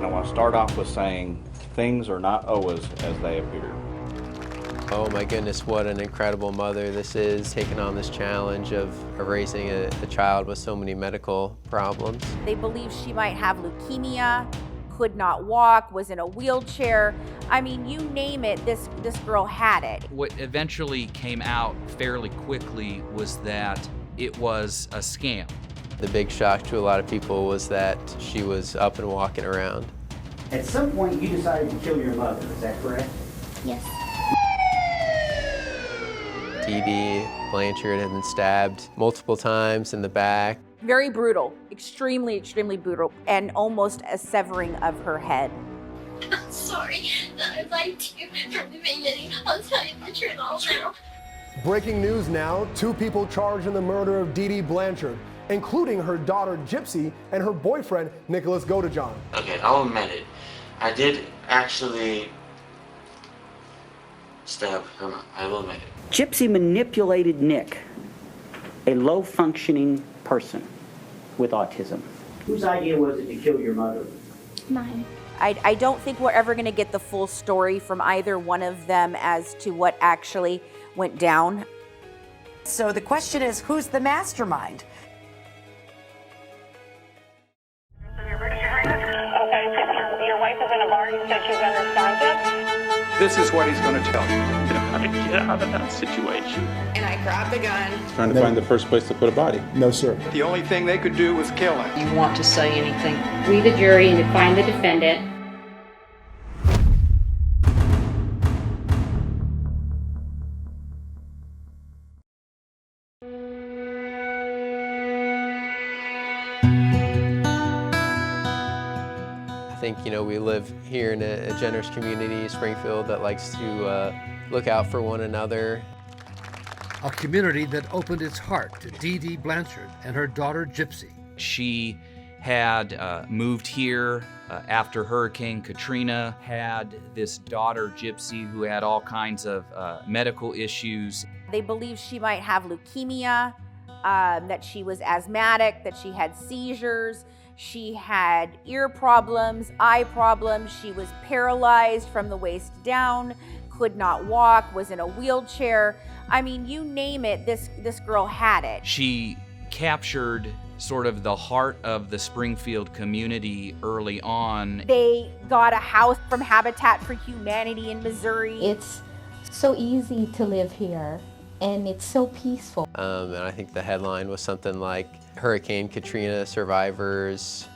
I want to start off with saying things are not always as they appear. Oh my goodness, what an incredible mother this is, taking on this challenge of raising a child with so many medical problems. They believe she might have leukemia, could not walk, was in a wheelchair. I mean, you name it, this girl had it. What eventually came out fairly quickly was that it was a scam. The big shock to a lot of people was that she was up and walking around. At some point, you decided to kill your mother, is that correct? Yes. Dee Dee Blanchard had been stabbed multiple times in the back. Very brutal, extremely brutal, and almost a severing of her head. I'm sorry that I lied to you from the beginning. I'll tell you the truth all now. Breaking news now, 2 people charged in the murder of Dee Dee Blanchard, including her daughter Gypsy and her boyfriend Nicholas Godejohn. Okay, I'll admit it. I did actually stab her mom. I will admit it. Gypsy manipulated Nick, a low-functioning person with autism. Whose idea was it to kill your mother? Mine. I don't think we're ever going to get the full story from either one of them as to what actually went down. So the question is, who's the mastermind? Your wife is in a bar. You said she's unresponsive. This is what he's going to tell you. How to get out of that situation. And I grabbed the gun. Trying to find the first place to put a body. No, sir. The only thing they could do was kill him. You want to say anything? We, the jury, and to find the defendant. I think, we live here in a generous community, Springfield, that likes to look out for one another. A community that opened its heart to Dee Dee Blanchard and her daughter Gypsy. She had moved here after Hurricane Katrina, had this daughter Gypsy who had all kinds of medical issues. They believe she might have leukemia, that she was asthmatic, that she had seizures. She had ear problems, eye problems. She was paralyzed from the waist down, could not walk, was in a wheelchair. I mean, you name it, this girl had it. She captured sort of the heart of the Springfield community early on. They got a house from Habitat for Humanity in Missouri. It's so easy to live here, and it's so peaceful. And I think the headline was something like, Hurricane Katrina survivors,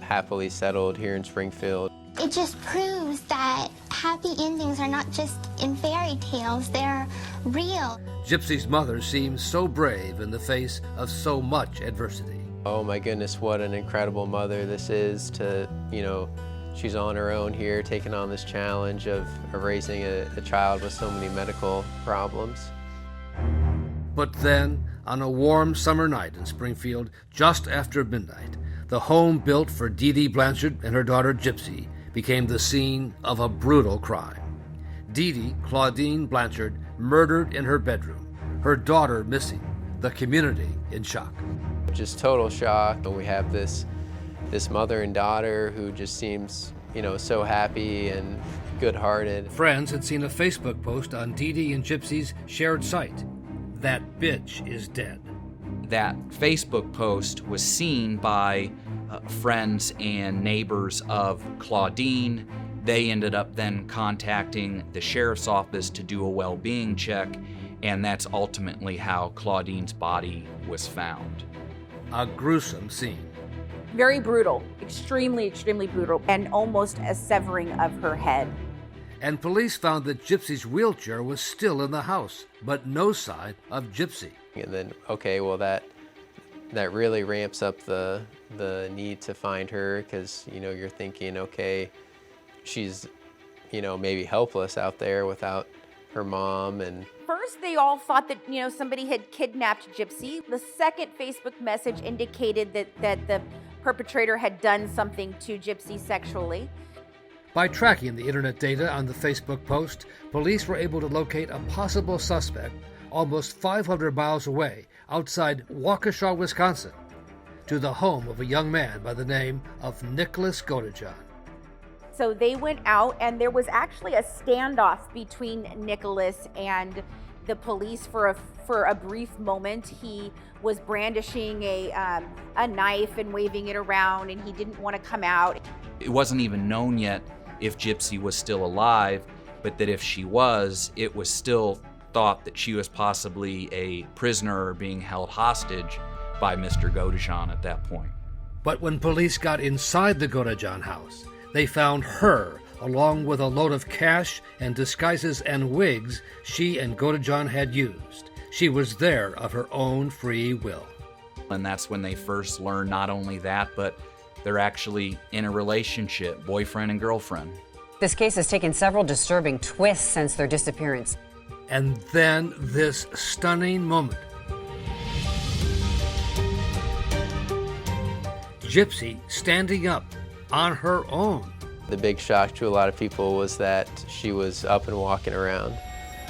happily settled here in Springfield. It just proves that happy endings are not just in fairy tales, they're real. Gypsy's mother seems so brave in the face of so much adversity. Oh my goodness, what an incredible mother this is to, she's on her own here, taking on this challenge of raising a child with so many medical problems. But then, on a warm summer night in Springfield, just after midnight, the home built for Dee Dee Blanchard and her daughter Gypsy became the scene of a brutal crime. Dee Dee Claudine Blanchard murdered in her bedroom, her daughter missing, the community in shock. Just total shock. We have this mother and daughter who just seems, so happy and good-hearted. Friends had seen a Facebook post on Dee Dee and Gypsy's shared site. That bitch is dead. That Facebook post was seen by friends and neighbors of Claudine. They ended up then contacting the sheriff's office to do a well-being check, and that's ultimately how Claudine's body was found. A gruesome scene. Very brutal, extremely brutal, and almost a severing of her head. And police found that Gypsy's wheelchair was still in the house, but no sign of Gypsy. And then, okay, well that really ramps up the need to find her, because you're thinking, okay, she's maybe helpless out there without her mom. And first they all thought that somebody had kidnapped Gypsy. The second Facebook message indicated that the perpetrator had done something to Gypsy sexually. By tracking the internet data on the Facebook post, police were able to locate a possible suspect almost 500 miles away outside Waukesha, Wisconsin. to the home of a young man by the name of Nicholas Godejohn. So they went out, and there was actually a standoff between Nicholas and the police for a brief moment. He was brandishing a knife and waving it around, and he didn't want to come out. It wasn't even known yet if Gypsy was still alive, but that if she was, it was still thought that she was possibly a prisoner being held hostage by Mr. Godejohn at that point. But when police got inside the Godejohn house, they found her, along with a load of cash and disguises and wigs she and Godejohn had used. She was there of her own free will. And that's when they first learned not only that, but they're actually in a relationship, boyfriend and girlfriend. This case has taken several disturbing twists since their disappearance. And then this stunning moment. Gypsy standing up on her own. The big shock to a lot of people was that she was up and walking around.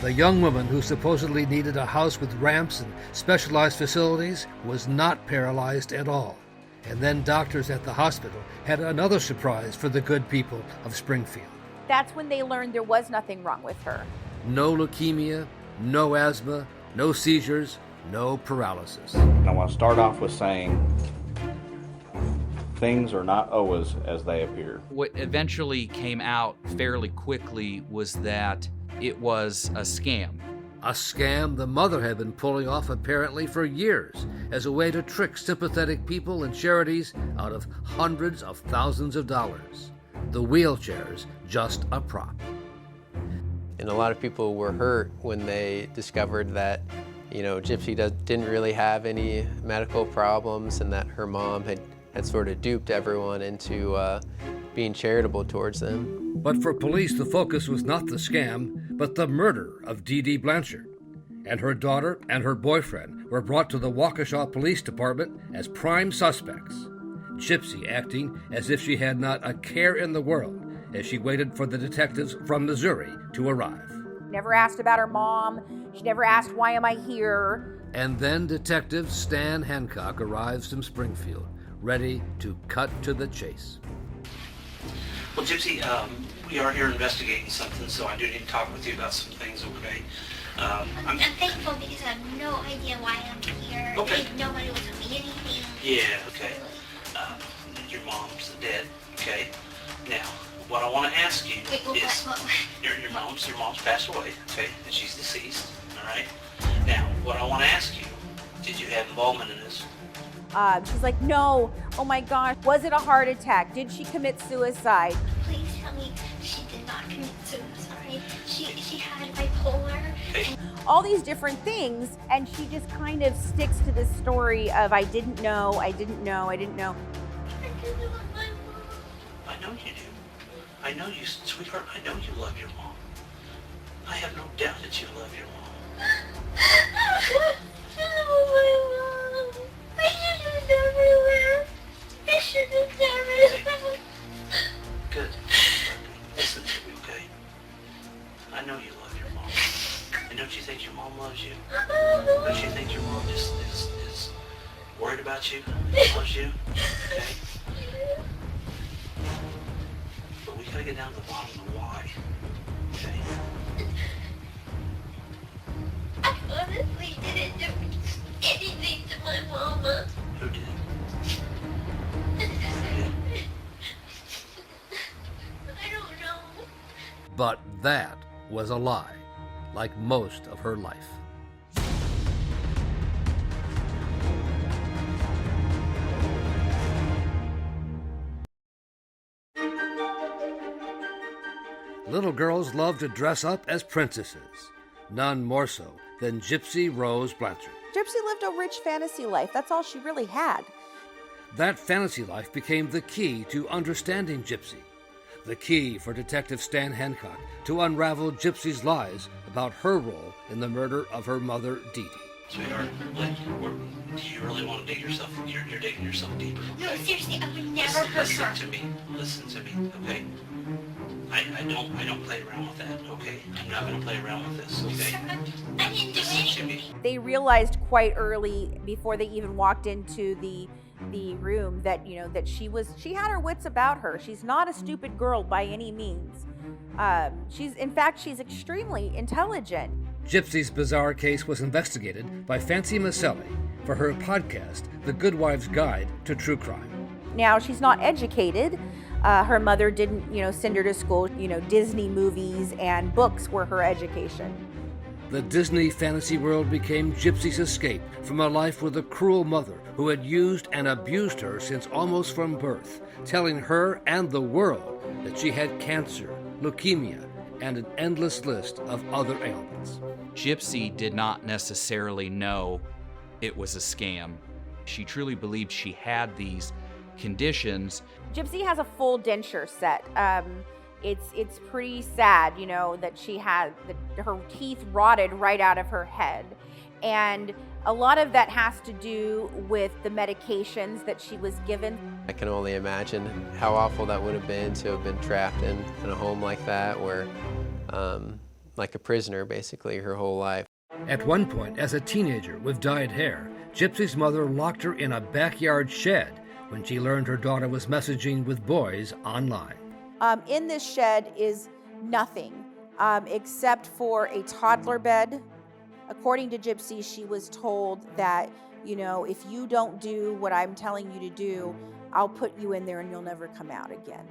The young woman who supposedly needed a house with ramps and specialized facilities was not paralyzed at all. And then doctors at the hospital had another surprise for the good people of Springfield. That's when they learned there was nothing wrong with her. No leukemia, no asthma, no seizures, no paralysis. I want to start off with saying things are not always as they appear. What eventually came out fairly quickly was that it was a scam. A scam the mother had been pulling off apparently for years as a way to trick sympathetic people and charities out of hundreds of thousands of dollars. The wheelchair's just a prop. And a lot of people were hurt when they discovered that, Gypsy didn't really have any medical problems and that her mom had sort of duped everyone into being charitable towards them. But for police, the focus was not the scam, but the murder of Dee Dee Blanchard. And her daughter and her boyfriend were brought to the Waukesha Police Department as prime suspects. Gypsy acting as if she had not a care in the world as she waited for the detectives from Missouri to arrive. Never asked about her mom. She never asked, why am I here? And then Detective Stan Hancock arrives from Springfield, ready to cut to the chase. Well, Gypsy, we are here investigating something, so I do need to talk with you about some things, okay? I'm thankful because I have no idea why I'm here. Okay. Nobody will tell me anything. Yeah, okay. Your mom's dead, okay? Now, what I want to ask you is, your mom's passed away, okay? And she's deceased, all right? Now, what I want to ask you, did you have involvement in this? She's like, no, oh my gosh, was it a heart attack? Did she commit suicide? Please tell me she did not commit suicide. She had bipolar. Okay. All these different things, and she just kind of sticks to this story of I didn't know. I know you do. I know you, sweetheart, I know you love your mom. I have no doubt that you love your mom. I should have never. Good. Listen to me, okay? I know you love your mom. And don't you think your mom loves you? Don't you think your mom just is worried about you? Loves you? Okay? But we gotta get down to the bottom of why. Okay? I honestly didn't do anything to my mama. Who did? I don't know. But that was a lie, like most of her life. Little girls love to dress up as princesses, none more so than Gypsy Rose Blanchard. Gypsy lived a rich fantasy life. That's all she really had. That fantasy life became the key to understanding Gypsy, the key for Detective Stan Hancock to unravel Gypsy's lies about her role in the murder of her mother, Dee Dee. Sweetheart, do you really want to dig yourself? You're digging yourself deeper. No, seriously, I would never hurt her. Listen to me, okay? I don't play around with that, okay? I'm not gonna play around with this, okay? I didn't do anything. They realized quite early, before they even walked into the the room that, you know, that she had her wits about her. She's not a stupid girl by any means. In fact, she's extremely intelligent. Gypsy's bizarre case was investigated by Fancy Maselli for her podcast, The Good Wife's Guide to True Crime. Now, she's not educated. Her mother didn't, you know, send her to school. You know, Disney movies and books were her education. The Disney fantasy world became Gypsy's escape from a life with a cruel mother who had used and abused her since almost from birth, telling her and the world that she had cancer, leukemia, and an endless list of other ailments. Gypsy did not necessarily know it was a scam. She truly believed she had these conditions. Gypsy has a full denture set. It's pretty sad, you know, that she had her teeth rotted right out of her head. And a lot of that has to do with the medications that she was given. I can only imagine how awful that would have been to have been trapped in a home like that, where like a prisoner basically her whole life. At one point, as a teenager with dyed hair, Gypsy's mother locked her in a backyard shed when she learned her daughter was messaging with boys online. In this shed is nothing except for a toddler bed. According to Gypsy, she was told that, you know, if you don't do what I'm telling you to do, I'll put you in there and you'll never come out again.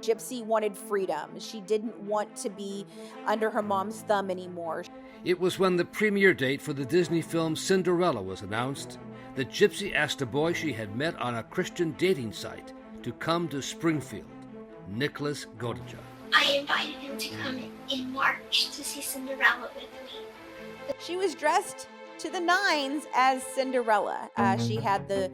Gypsy wanted freedom. She didn't want to be under her mom's thumb anymore. It was when the premiere date for the Disney film Cinderella was announced that Gypsy asked a boy she had met on a Christian dating site to come to Springfield, Nicholas Godejohn. I invited him to come in March to see Cinderella with me. She was dressed to the nines as Cinderella. She had the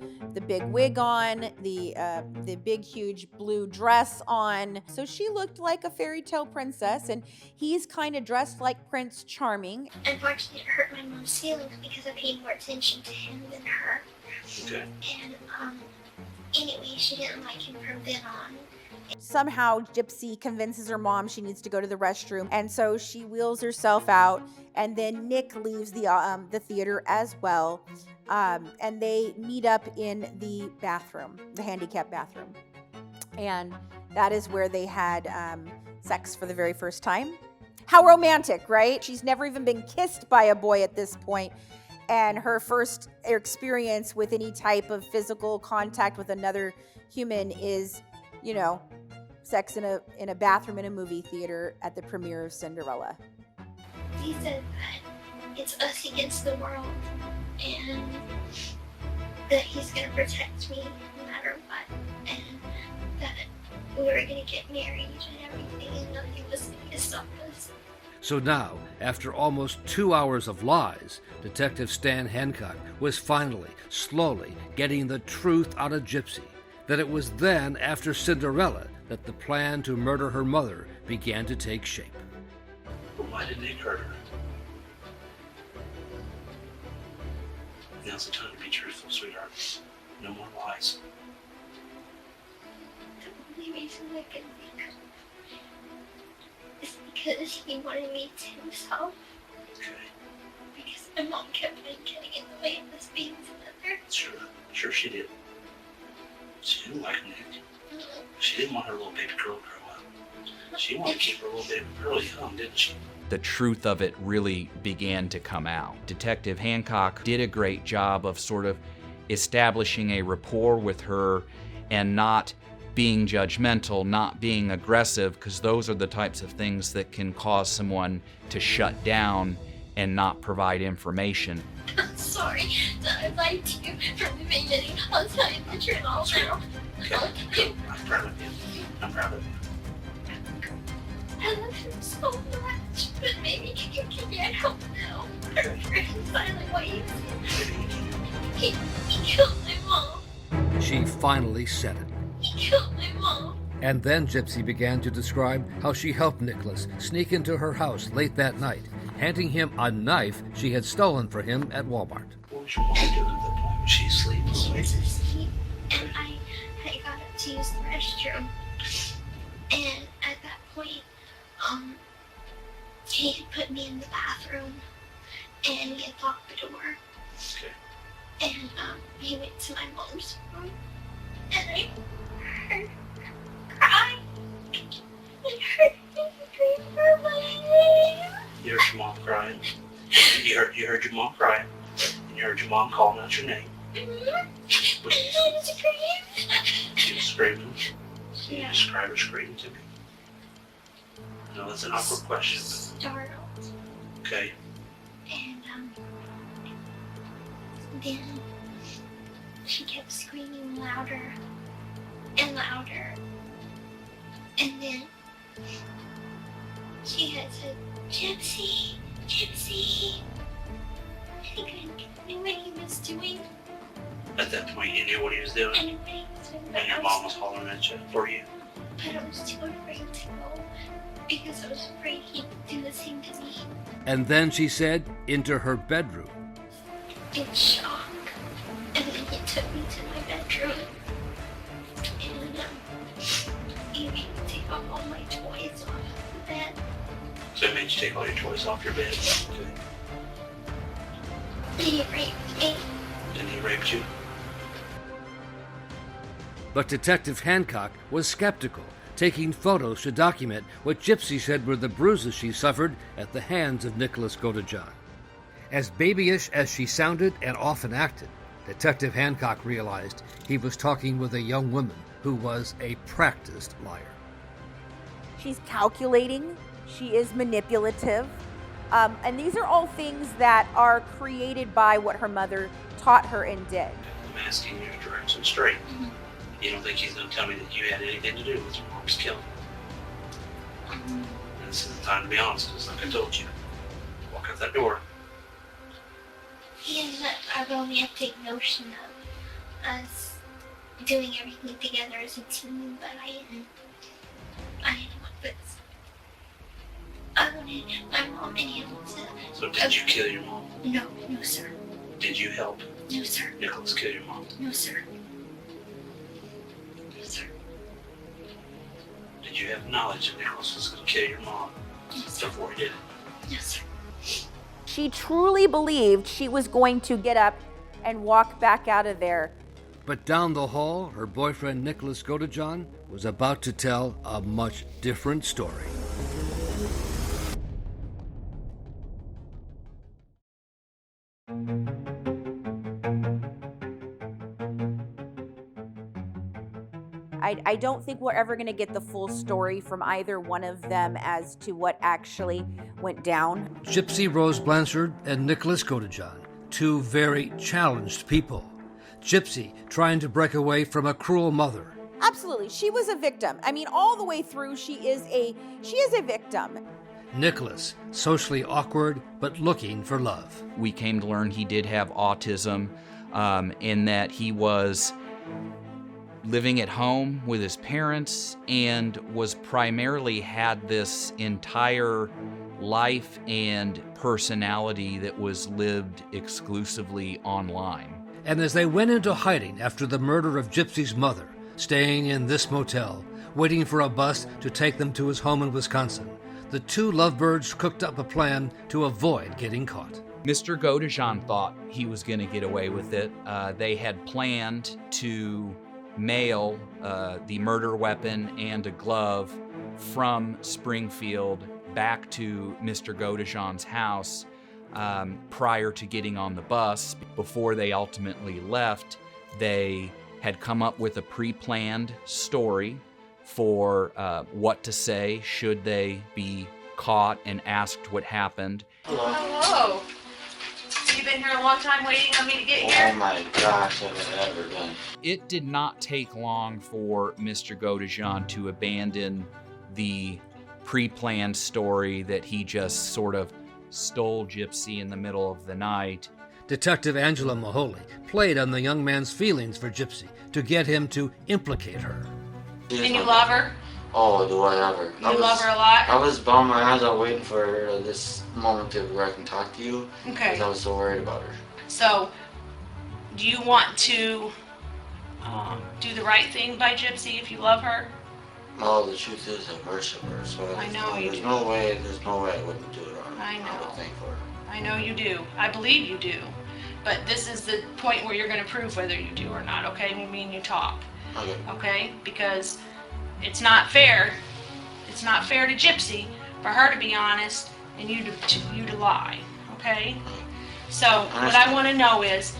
big wig on, the big huge blue dress on. So she looked like a fairy tale princess, and he's kind of dressed like Prince Charming. Unfortunately, it hurt my mom's feelings because I paid more attention to him than her. Okay. And anyway, she didn't like him from then on. Somehow Gypsy convinces her mom she needs to go to the restroom, and so she wheels herself out, and then Nick leaves the theater as well, and they meet up in the bathroom, the handicapped bathroom, and that is where they had sex for the very first time. How romantic, right? She's never even been kissed by a boy at this point, and her first experience with any type of physical contact with another human is, you know, sex in a bathroom in a movie theater at the premiere of Cinderella. He said that it's us against the world, and that he's gonna protect me no matter what, and that we were gonna get married and everything, and nothing was gonna stop us. So now, after almost 2 hours of lies, Detective Stan Hancock was finally, slowly getting the truth out of Gypsy. That it was then, after Cinderella, that the plan to murder her mother began to take shape. But why did Nick hurt her? Now's the time to be truthful, sweetheart. No more lies. The only reason I can think of is because he wanted me to himself. Okay. Because my mom kept on getting in the way of us being together. Sure she did. She didn't like Nick. She didn't want her little baby girl to grow up. She wanted to keep her little baby girl young, didn't she? The truth of it really began to come out. Detective Hancock did a great job of sort of establishing a rapport with her and not being judgmental, not being aggressive, because those are the types of things that can cause someone to shut down and not provide information. I'm sorry that I lied to you from the beginning. I'll tell you the truth all now. Okay. I'm proud of you. I'm proud of you. I love him so much, but maybe you can't help now. For his silent ways. He killed my mom. She finally said it. He killed my mom. And then Gypsy began to describe how she helped Nicholas sneak into her house late that night, handing him a knife she had stolen for him at Walmart. What was your mom doing at that point? Was she asleep? She was asleep, and I got up to use the restroom. And at that point, he had put me in the bathroom, and he had locked the door. Okay. And he went to my mom's room, and I heard her cry. I heard him scream for my name. You heard your mom crying. You heard your mom crying. And you heard your mom calling out your name. Mm-hmm. And scream. She was screaming. Can you Yeah. describe her screaming to me? I know that's an awkward question, Startled. but okay. And then she kept screaming louder and louder. And then she had said, Gypsy, Gypsy. I think I knew what he was doing. At that point, you knew what he was doing. I knew what he was doing. And your mom was hollering at you for you. But I was too afraid to go because I was afraid he'd do the same to me. And then she said, into her bedroom. In shock. And then he took me to my bedroom. And he made me take off all my toys off the bed. So it made you take all your toys off your bed. Okay. And he raped me. And he raped you. But Detective Hancock was skeptical, taking photos to document what Gypsy said were the bruises she suffered at the hands of Nicholas Godejohn. As babyish as she sounded and often acted, Detective Hancock realized he was talking with a young woman who was a practiced liar. She's calculating, she is manipulative, and these are all things that are created by what her mother taught her and did. I'm asking you direct and straight. You don't think he's going to tell me that you had anything to do with your mom's killing? And this is the time to be honest, because like I told you, walk out that door. He has a romantic notion of us doing everything together as a team, but I didn't want this. I wanted my mom and him to... So did you kill your mom? No, no sir. Did you help No sir. Nicholas kill your mom? No sir. No sir. Did you have knowledge that Nicholas was going to kill your mom before he did it? No sir. She truly believed she was going to get up and walk back out of there. But down the hall, her boyfriend Nicholas Godejohn was about to tell a much different story. I don't think we're ever going to get the full story from either one of them as to what actually went down. Gypsy Rose Blanchard and Nicholas Godejohn, two very challenged people. Gypsy trying to break away from a cruel mother. Absolutely, she was a victim. I mean, all the way through, she is a victim. Nicholas, socially awkward but looking for love. We came to learn he did have autism, in that he was living at home with his parents and was primarily had this entire life and personality that was lived exclusively online. And as they went into hiding after the murder of Gypsy's mother, staying in this motel, waiting for a bus to take them to his home in Wisconsin, the two lovebirds cooked up a plan to avoid getting caught. Mr. Godejohn thought he was going to get away with it. They had planned to mail the murder weapon and a glove from Springfield back to Mr. Godejohn's house prior to getting on the bus. Before they ultimately left, they had come up with a pre-planned story for what to say should they be caught and asked what happened. Hello. You've been here a long time waiting on me to get here? Oh my gosh, have I ever done? It did not take long for Mr. Godejohn to abandon the pre-planned story that he just sort of stole Gypsy in the middle of the night. Detective Angela Mahoney played on the young man's feelings for Gypsy to get him to implicate her. And you love her? Oh, do I ever? You love her a lot? I was bummed my eyes out waiting for this moment to where I can talk to you. Okay. Because I was so worried about her. So, do you want to do the right thing by Gypsy if you love her? Well, the truth is I worship her, so I know you there's do. no way I wouldn't do it on her. I know. I would think for her. I know you do. I believe you do. but this is the point where you're going to prove whether you do or not, okay? When me and you talk. Okay. Okay? Because it's not fair. It's not fair to Gypsy for her to be honest and you to lie, okay? So what I want to know is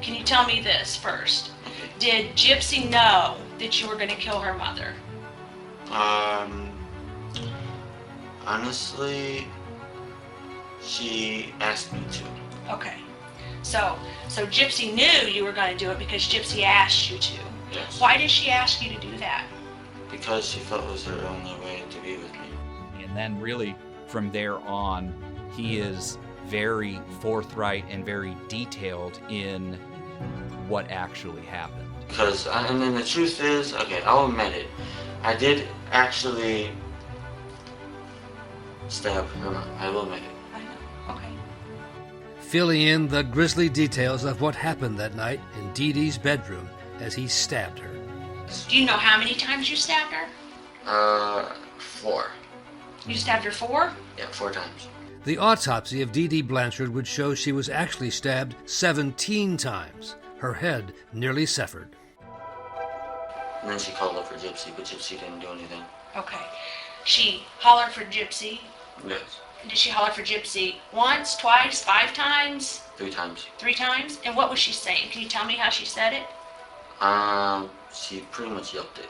can you tell me this first? Did Gypsy know that you were going to kill her mother? Honestly, she asked me to. Okay. So Gypsy knew you were going to do it because Gypsy asked you to. Yes. Why did she ask you to do that? Because she felt it was her only way to be with me. And then really from there on, he is very forthright and very detailed in what actually happened. Because, and then the truth is, okay, I'll admit it, I did actually stab her mom. I will admit it. I know. Okay. Filling in the grisly details of what happened that night in Dee Dee's bedroom as he stabbed her. Do you know how many times you stabbed her? 4. You stabbed her 4? Yeah, 4 times. The autopsy of Dee Dee Blanchard would show she was actually stabbed 17 times, her head nearly severed. And then she called up for Gypsy, but Gypsy didn't do anything. Okay. She hollered for Gypsy. Yes. Did she holler for Gypsy once, twice, 5 times? 3 times. 3 times? And what was she saying? Can you tell me how she said it? She pretty much yelped it.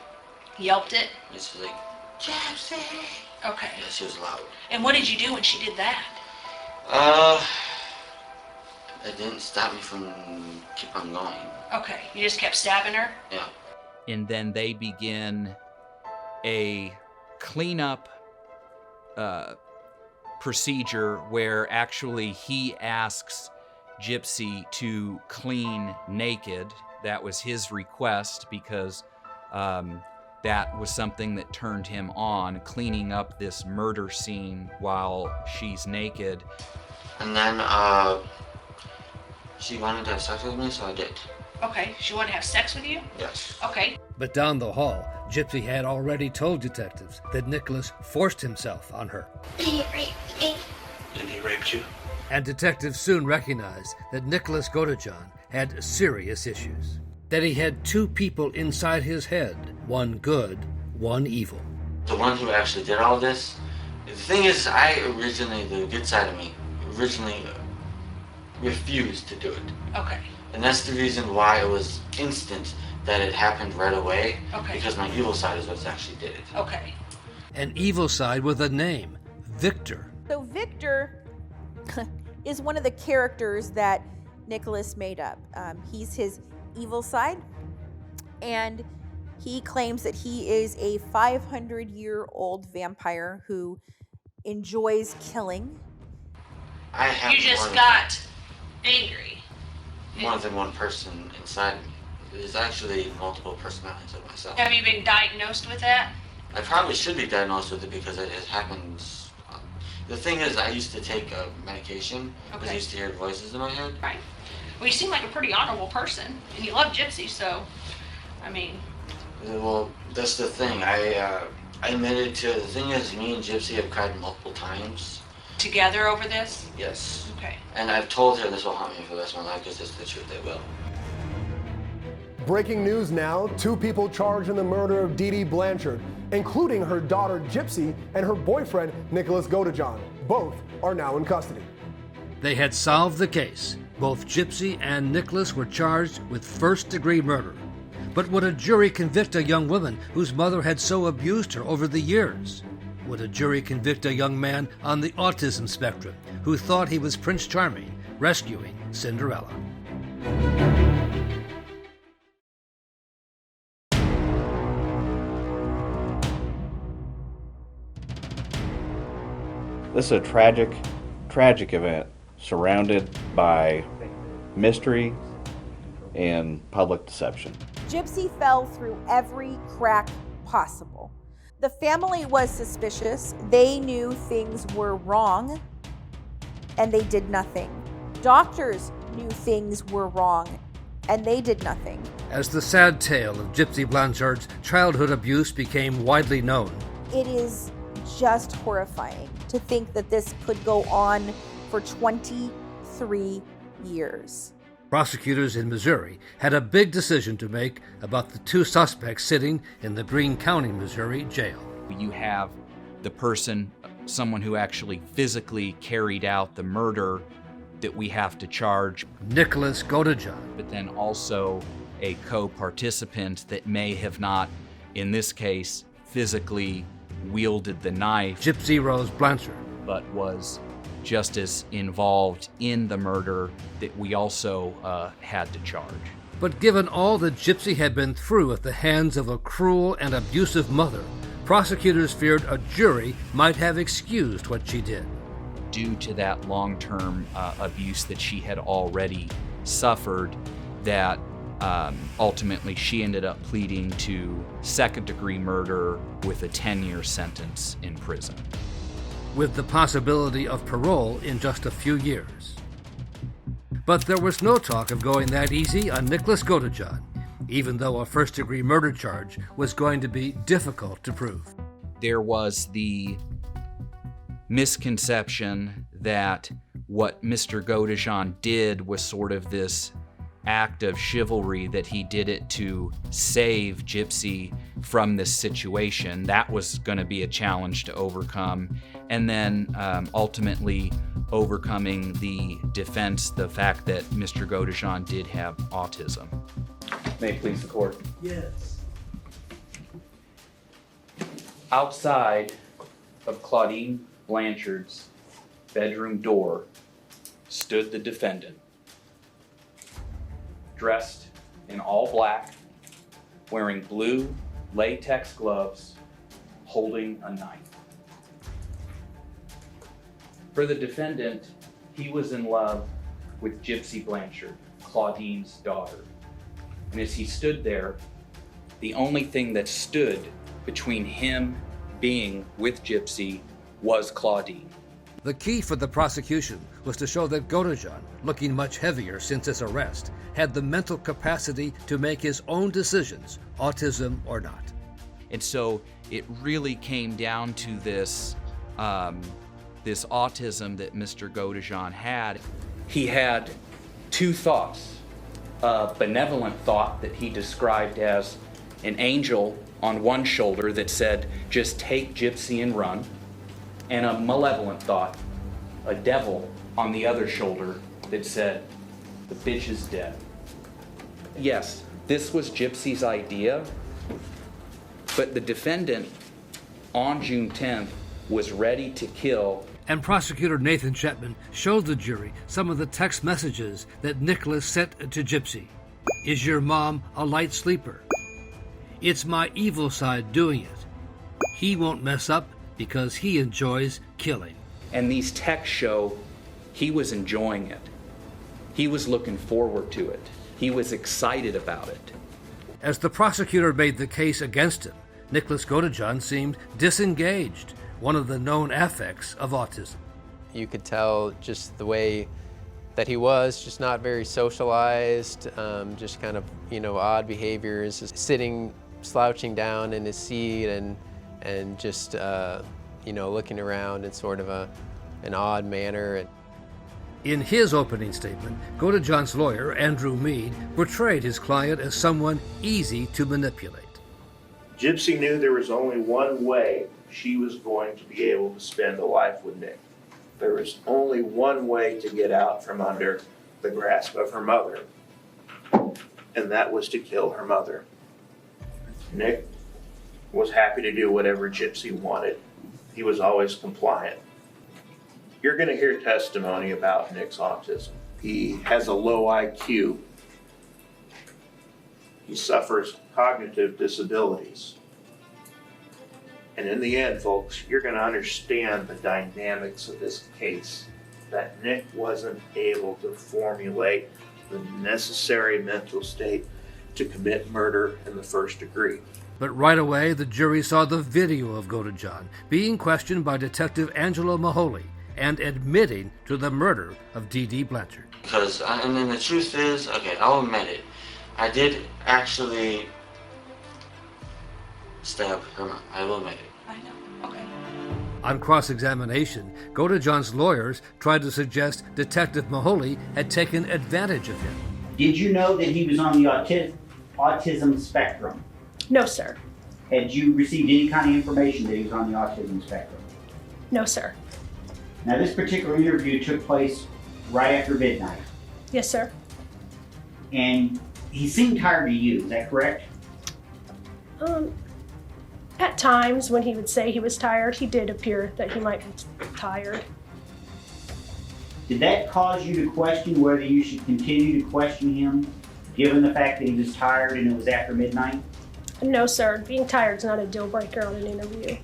Yelped it? Yeah, she was like, Gypsy! Okay. Yeah, she was loud. And what did you do when she did that? It didn't stop me from keep on going. Okay. You just kept stabbing her? Yeah. And then they begin a cleanup procedure where actually he asks Gypsy to clean naked. That was his request because that was something that turned him on, cleaning up this murder scene while she's naked. And then she wanted to have sex with me, so I did. Okay. She wanted to have sex with you? Yes. Okay. But down the hall, Gypsy had already told detectives that Nicholas forced himself on her. He raped me. And he raped you? And detectives soon recognized that Nicholas Godejohn had serious issues. That he had 2 people inside his head, one good, one evil. The one who actually did all this, the thing is, the good side of me, originally refused to do it. Okay. And that's the reason why it was instant that it happened right away. Okay. Because my evil side is what actually did it. Okay. An evil side with a name, Victor. So Victor is one of the characters that Nicholas made up. He's his evil side, and he claims that he is a 500-year-old vampire who enjoys killing. You just got angry. More than one person inside me. There's actually multiple personalities of myself. Have you been diagnosed with that? I probably should be diagnosed with it because it happens. The thing is, I used to take medication because I used to hear voices in my head. Right. Well, you seem like a pretty honorable person, and you love Gypsy, so, I mean... Well, that's the thing. I admitted to it. The thing is, me and Gypsy have cried multiple times. Together over this? Yes. Okay. And I've told her this will haunt me for the rest of my life because it's the truth. It will. Breaking news now, 2 people charged in the murder of Dee Dee Blanchard, including her daughter Gypsy and her boyfriend Nicholas Godejohn. Both are now in custody. They had solved the case. Both Gypsy and Nicholas were charged with first-degree murder. But would a jury convict a young woman whose mother had so abused her over the years? Would a jury convict a young man on the autism spectrum who thought he was Prince Charming rescuing Cinderella? This is a tragic event surrounded by mystery and public deception. Gypsy fell through every crack possible. The family was suspicious. They knew things were wrong, and they did nothing. Doctors knew things were wrong, and they did nothing. As the sad tale of Gypsy Blanchard's childhood abuse became widely known, It is just horrifying to think that this could go on for 20, 3 years. Prosecutors in Missouri had a big decision to make about the 2 suspects sitting in the Greene County, Missouri jail. You have the person, someone who actually physically carried out the murder that we have to charge, Nicholas Godejohn, but then also a co-participant that may have not, in this case, physically wielded the knife, Gypsy Rose Blanchard, but was just as involved in the murder that we also had to charge. But given all that Gypsy had been through at the hands of a cruel and abusive mother, prosecutors feared a jury might have excused what she did. Due to that long-term abuse that she had already suffered, that ultimately she ended up pleading to second-degree murder with a 10-year sentence in prison, with the possibility of parole in just a few years. But there was no talk of going that easy on Nicholas Godejohn, even though a first-degree murder charge was going to be difficult to prove. There was the misconception that what Mr. Godejohn did was sort of this act of chivalry, that he did it to save Gypsy from this situation. That was going to be a challenge to overcome. And then ultimately overcoming the defense, the fact that Mr. Godejohn did have autism. May it please the court. Yes. Outside of Claudine Blanchard's bedroom door stood the defendant, dressed in all black, wearing blue latex gloves, holding a knife. For the defendant, he was in love with Gypsy Blanchard, Claudine's daughter. And as he stood there, the only thing that stood between him being with Gypsy was Claudine. The key for the prosecution was to show that Godejohn, looking much heavier since his arrest, had the mental capacity to make his own decisions, autism or not. And so it really came down to this, this autism that Mr. Godejohn had. He had 2 thoughts. A benevolent thought that he described as an angel on one shoulder that said, just take Gypsy and run, and a malevolent thought, a devil on the other shoulder that said, the bitch is dead. Yes, this was Gypsy's idea, but the defendant on June 10th was ready to kill. And prosecutor Nathan Chetman showed the jury some of the text messages that Nicholas sent to Gypsy. Is your mom a light sleeper? It's my evil side doing it. He won't mess up because he enjoys killing. And these texts show he was enjoying it. He was looking forward to it. He was excited about it. As the prosecutor made the case against him, Nicholas Godejohn seemed disengaged, one of the known affects of autism. You could tell just the way that he was, just not very socialized, just kind of, odd behaviors, just sitting, slouching down in his seat and just, looking around in sort of an odd manner. In his opening statement, Godejohn's lawyer, Andrew Mead, portrayed his client as someone easy to manipulate. Gypsy knew there was only one way she was going to be able to spend a life with Nick. There was only one way to get out from under the grasp of her mother, and that was to kill her mother. Nick was happy to do whatever Gypsy wanted. He was always compliant. You're going to hear testimony about Nick's autism. He has a low IQ. He suffers cognitive disabilities. And in the end, folks, you're going to understand the dynamics of this case, that Nick wasn't able to formulate the necessary mental state to commit murder in the first degree. But right away, the jury saw the video of Godejohn being questioned by Detective Angela Mahoney and admitting to the murder of DD Blanchard. Because, and then the truth is, okay, I'll admit it, I did actually stab her mom. I will admit it. I know. Okay. On cross-examination, Godejohn's lawyers tried to suggest Detective Mahoney had taken advantage of him. Did you know that he was on the autism spectrum? No, sir. Had you received any kind of information that he was on the autism spectrum? No, sir. Now, this particular interview took place right after midnight, Yes, sir. and he seemed tired to you, is that correct? At times when he would say he was tired, he did appear that he might be tired. Did that cause you to question whether you should continue to question him, given the fact that he was tired and it was after midnight? No, sir. Being tired is not a deal breaker on an interview.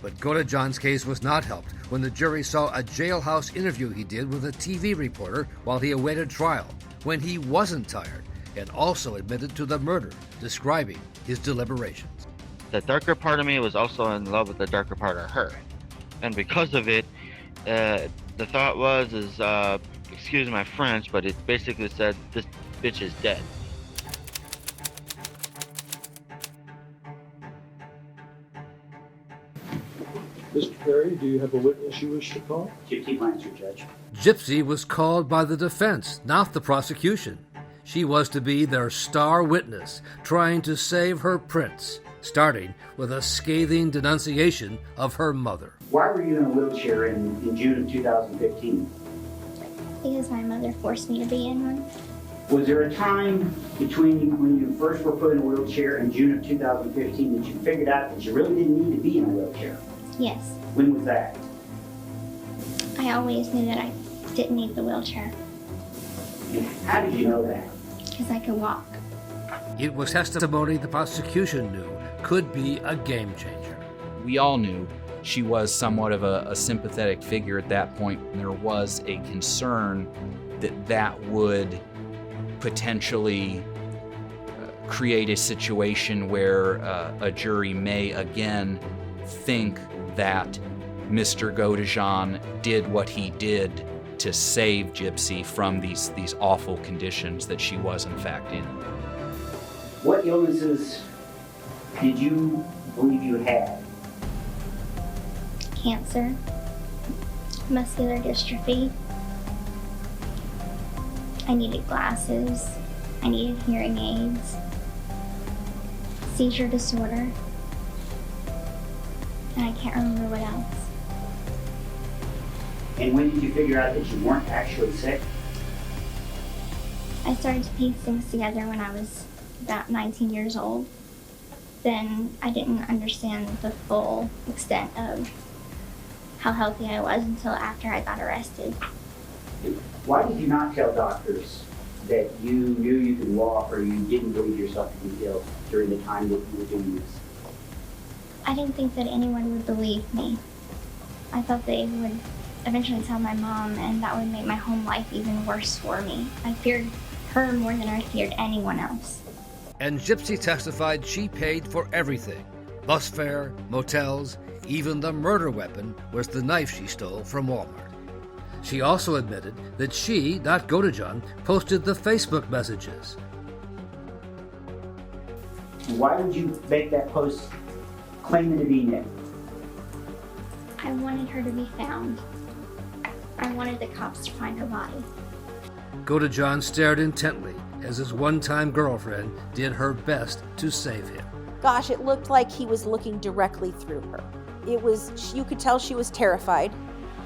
But Godejohn's case was not helped when the jury saw a jailhouse interview he did with a TV reporter while he awaited trial, when he wasn't tired, and also admitted to the murder, describing his deliberations. The darker part of me was also in love with the darker part of her. And because of it, the thought was, excuse my French, but it basically said, this bitch is dead. Mr. Perry, do you have a witness you wish to call? Gypsy Blanchard, Judge. Gypsy was called by the defense, not the prosecution. She was to be their star witness, trying to save her prince, starting with a scathing denunciation of her mother. Why were you in a wheelchair in June of 2015? Because my mother forced me to be in one. Was there a time between when you first were put in a wheelchair and June of 2015 that you figured out that you really didn't need to be in a wheelchair? Yes. When was that? I always knew that I didn't need the wheelchair. And how did you know that? Because I could walk. It was testimony the prosecution knew could be a game changer. We all knew she was somewhat of a sympathetic figure at that point, and there was a concern that that would potentially create a situation where a jury may again think that Mr. Godejohn did what he did to save Gypsy from these awful conditions that she was in fact in. What illnesses did you believe you had? Cancer, muscular dystrophy. I needed glasses. I needed hearing aids. Seizure disorder. And I can't remember what else. And when did you figure out that you weren't actually sick? I started to piece things together when I was about 19 years old. Then I didn't understand the full extent of how healthy I was until after I got arrested. Why did you not tell doctors that you knew you could walk or you didn't believe yourself to be ill during the time that you were doing this? I didn't think that anyone would believe me. I thought they would eventually tell my mom, and that would make my home life even worse for me. I feared her more than I feared anyone else. And Gypsy testified she paid for everything. Bus fare, motels, even the murder weapon was the knife she stole from Walmart. She also admitted that she, not Godejohn, posted the Facebook messages. Why would you make that post claiming to be Nick? I wanted her to be found. I wanted the cops to find her body. Godejohn stared intently as his one-time girlfriend did her best to save him. Gosh, it looked like he was looking directly through her. You could tell she was terrified.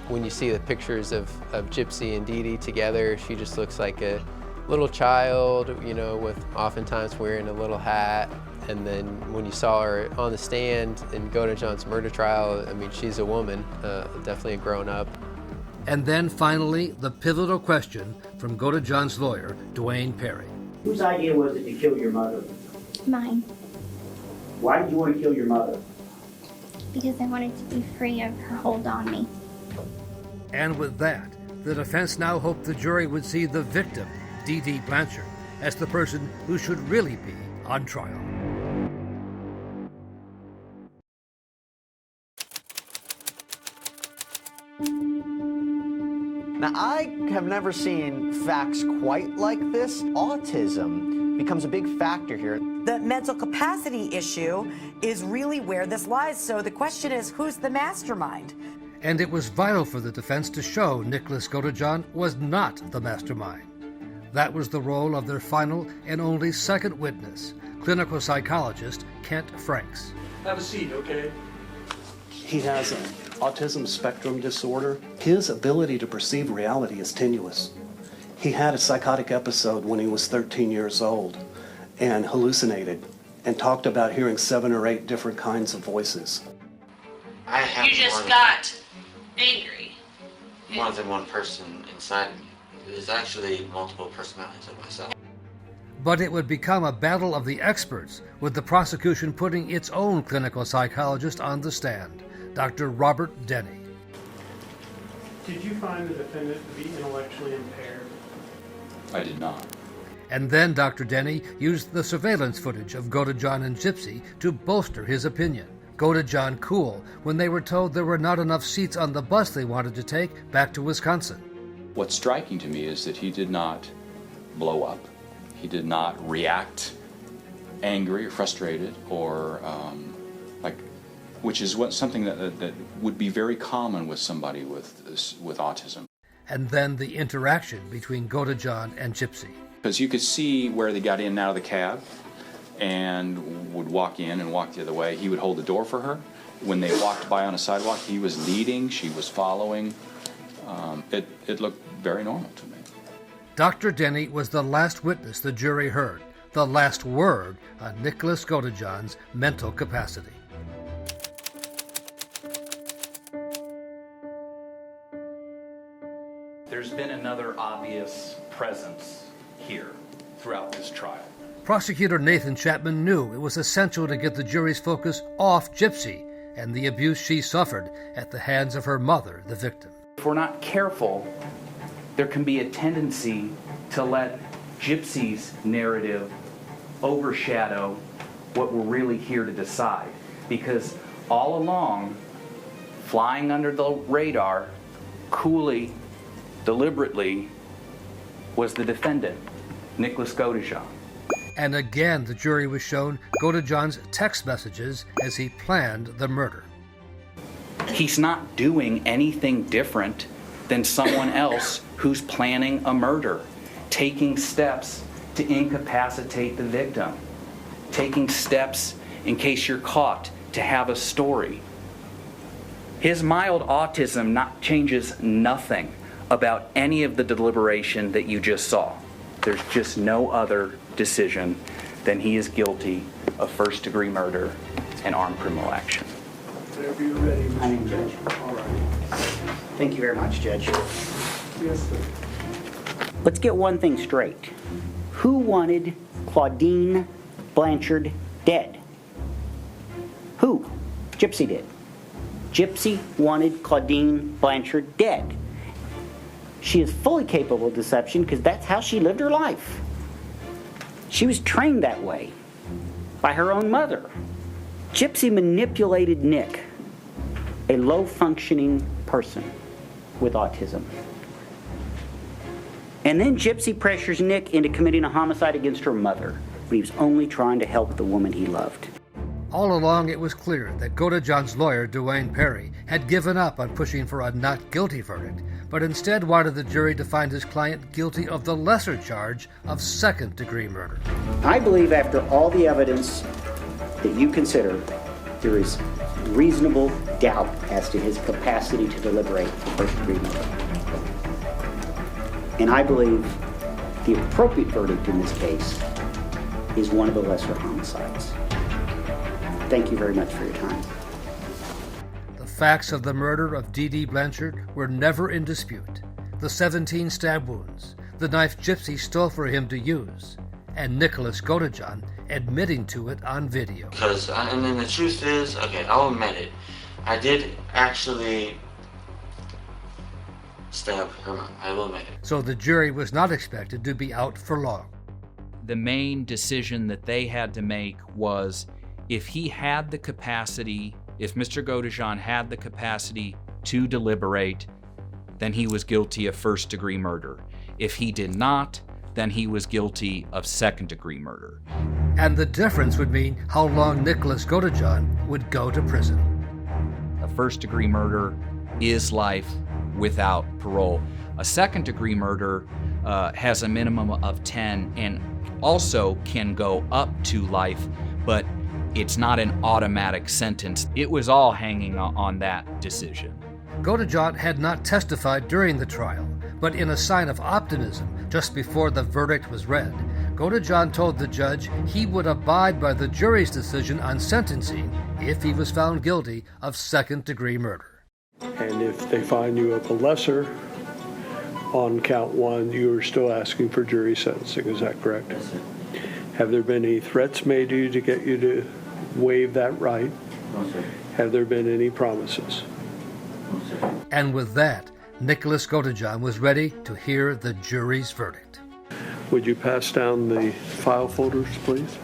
When you see the pictures of Gypsy and Dee Dee together, she just looks like a little child, with oftentimes wearing a little hat. And then when you saw her on the stand in Godejohn's murder trial, I mean, she's a woman, definitely a grown-up. And then finally, the pivotal question from Godejohn's lawyer, Dwayne Perry. Whose idea was it to kill your mother? Mine. Why did you want to kill your mother? Because I wanted to be free of her hold on me. And with that, the defense now hoped the jury would see the victim, Dee Dee Blanchard, as the person who should really be on trial. Now, I have never seen facts quite like this. Autism becomes a big factor here. The mental capacity issue is really where this lies. So the question is, who's the mastermind? And it was vital for the defense to show Nicholas Godejohn was not the mastermind. That was the role of their final and only second witness, clinical psychologist Kent Franks. Have a seat, okay? He has an autism spectrum disorder. His ability to perceive reality is tenuous. He had a psychotic episode when he was 13 years old and hallucinated and talked about hearing 7 or 8 different kinds of voices. You just got angry. More than one person inside of me. There's actually multiple personalities of myself. But it would become a battle of the experts, with the prosecution putting its own clinical psychologist on the stand, Dr. Robert Denny. Did you find the defendant to be intellectually impaired? I did not. And then Dr. Denny used the surveillance footage of Godejohn and Gypsy to bolster his opinion. Godejohn cool when they were told there were not enough seats on the bus they wanted to take back to Wisconsin. What's striking to me is that he did not blow up. He did not react angry or frustrated or which is something that would be very common with somebody with autism. And then the interaction between Godejohn and Gypsy. Because you could see where they got in and out of the cab and would walk in and walk the other way. He would hold the door for her. When they walked by on a sidewalk, he was leading, she was following. It looked very normal to me. Dr. Denny was the last witness the jury heard, the last word on Nicholas Godejohn's mental capacity. There's been another obvious presence here throughout this trial. Prosecutor Nathan Chapman knew it was essential to get the jury's focus off Gypsy and the abuse she suffered at the hands of her mother, the victim. If we're not careful, there can be a tendency to let Gypsy's narrative overshadow what we're really here to decide. Because all along, flying under the radar, coolly, deliberately, was the defendant, Nicholas Godejohn. And again, the jury was shown Godejohn's text messages as he planned the murder. He's not doing anything different than someone else who's planning a murder, taking steps to incapacitate the victim, taking steps in case you're caught to have a story. His mild autism changes nothing about any of the deliberation that you just saw. There's just no other decision than he is guilty of first-degree murder and armed criminal action. Whenever you're ready, I am, Judge. All right. Thank you very much, Judge. Yes, sir. Let's get one thing straight. Who wanted Claudine Blanchard dead? Who? Gypsy did. Gypsy wanted Claudine Blanchard dead. She is fully capable of deception because that's how she lived her life. She was trained that way by her own mother. Gypsy manipulated Nick, a low-functioning person with autism. And then Gypsy pressures Nick into committing a homicide against her mother when he was only trying to help the woman he loved. All along, it was clear that Godejohn's lawyer, Duane Perry, had given up on pushing for a not guilty verdict, but instead wanted the jury to find his client guilty of the lesser charge of second-degree murder. I believe after all the evidence that you consider, there is reasonable doubt as to his capacity to deliberate first-degree murder. And I believe the appropriate verdict in this case is one of the lesser homicides. Thank you very much for your time. The facts of the murder of Dee Dee Blanchard were never in dispute. The 17 stab wounds, the knife Gypsy stole for him to use, and Nicholas Godejohn admitting to it on video. And then the truth is, okay, I'll admit it. I did actually stab her mom. I will admit it. So the jury was not expected to be out for long. The main decision that they had to make was if he had the capacity, if Mr. Godejohn had the capacity to deliberate, then he was guilty of first-degree murder. If he did not, then he was guilty of second-degree murder. And the difference would mean how long Nicholas Godejohn would go to prison. A first-degree murder is life without parole. A second-degree murder has a minimum of 10 and also can go up to life, but it's not an automatic sentence. It was all hanging on that decision. Godejohn had not testified during the trial, but in a sign of optimism just before the verdict was read, Godejohn told the judge he would abide by the jury's decision on sentencing if he was found guilty of second-degree murder. And if they find you up a lesser on count one, you are still asking for jury sentencing, is that correct? Yes, sir. Have there been any threats made to you to get you to waive that right? No, sir. Have there been any promises? No, sir. And with that, Nicholas Godejohn was ready to hear the jury's verdict. Would you pass down the file folders, please?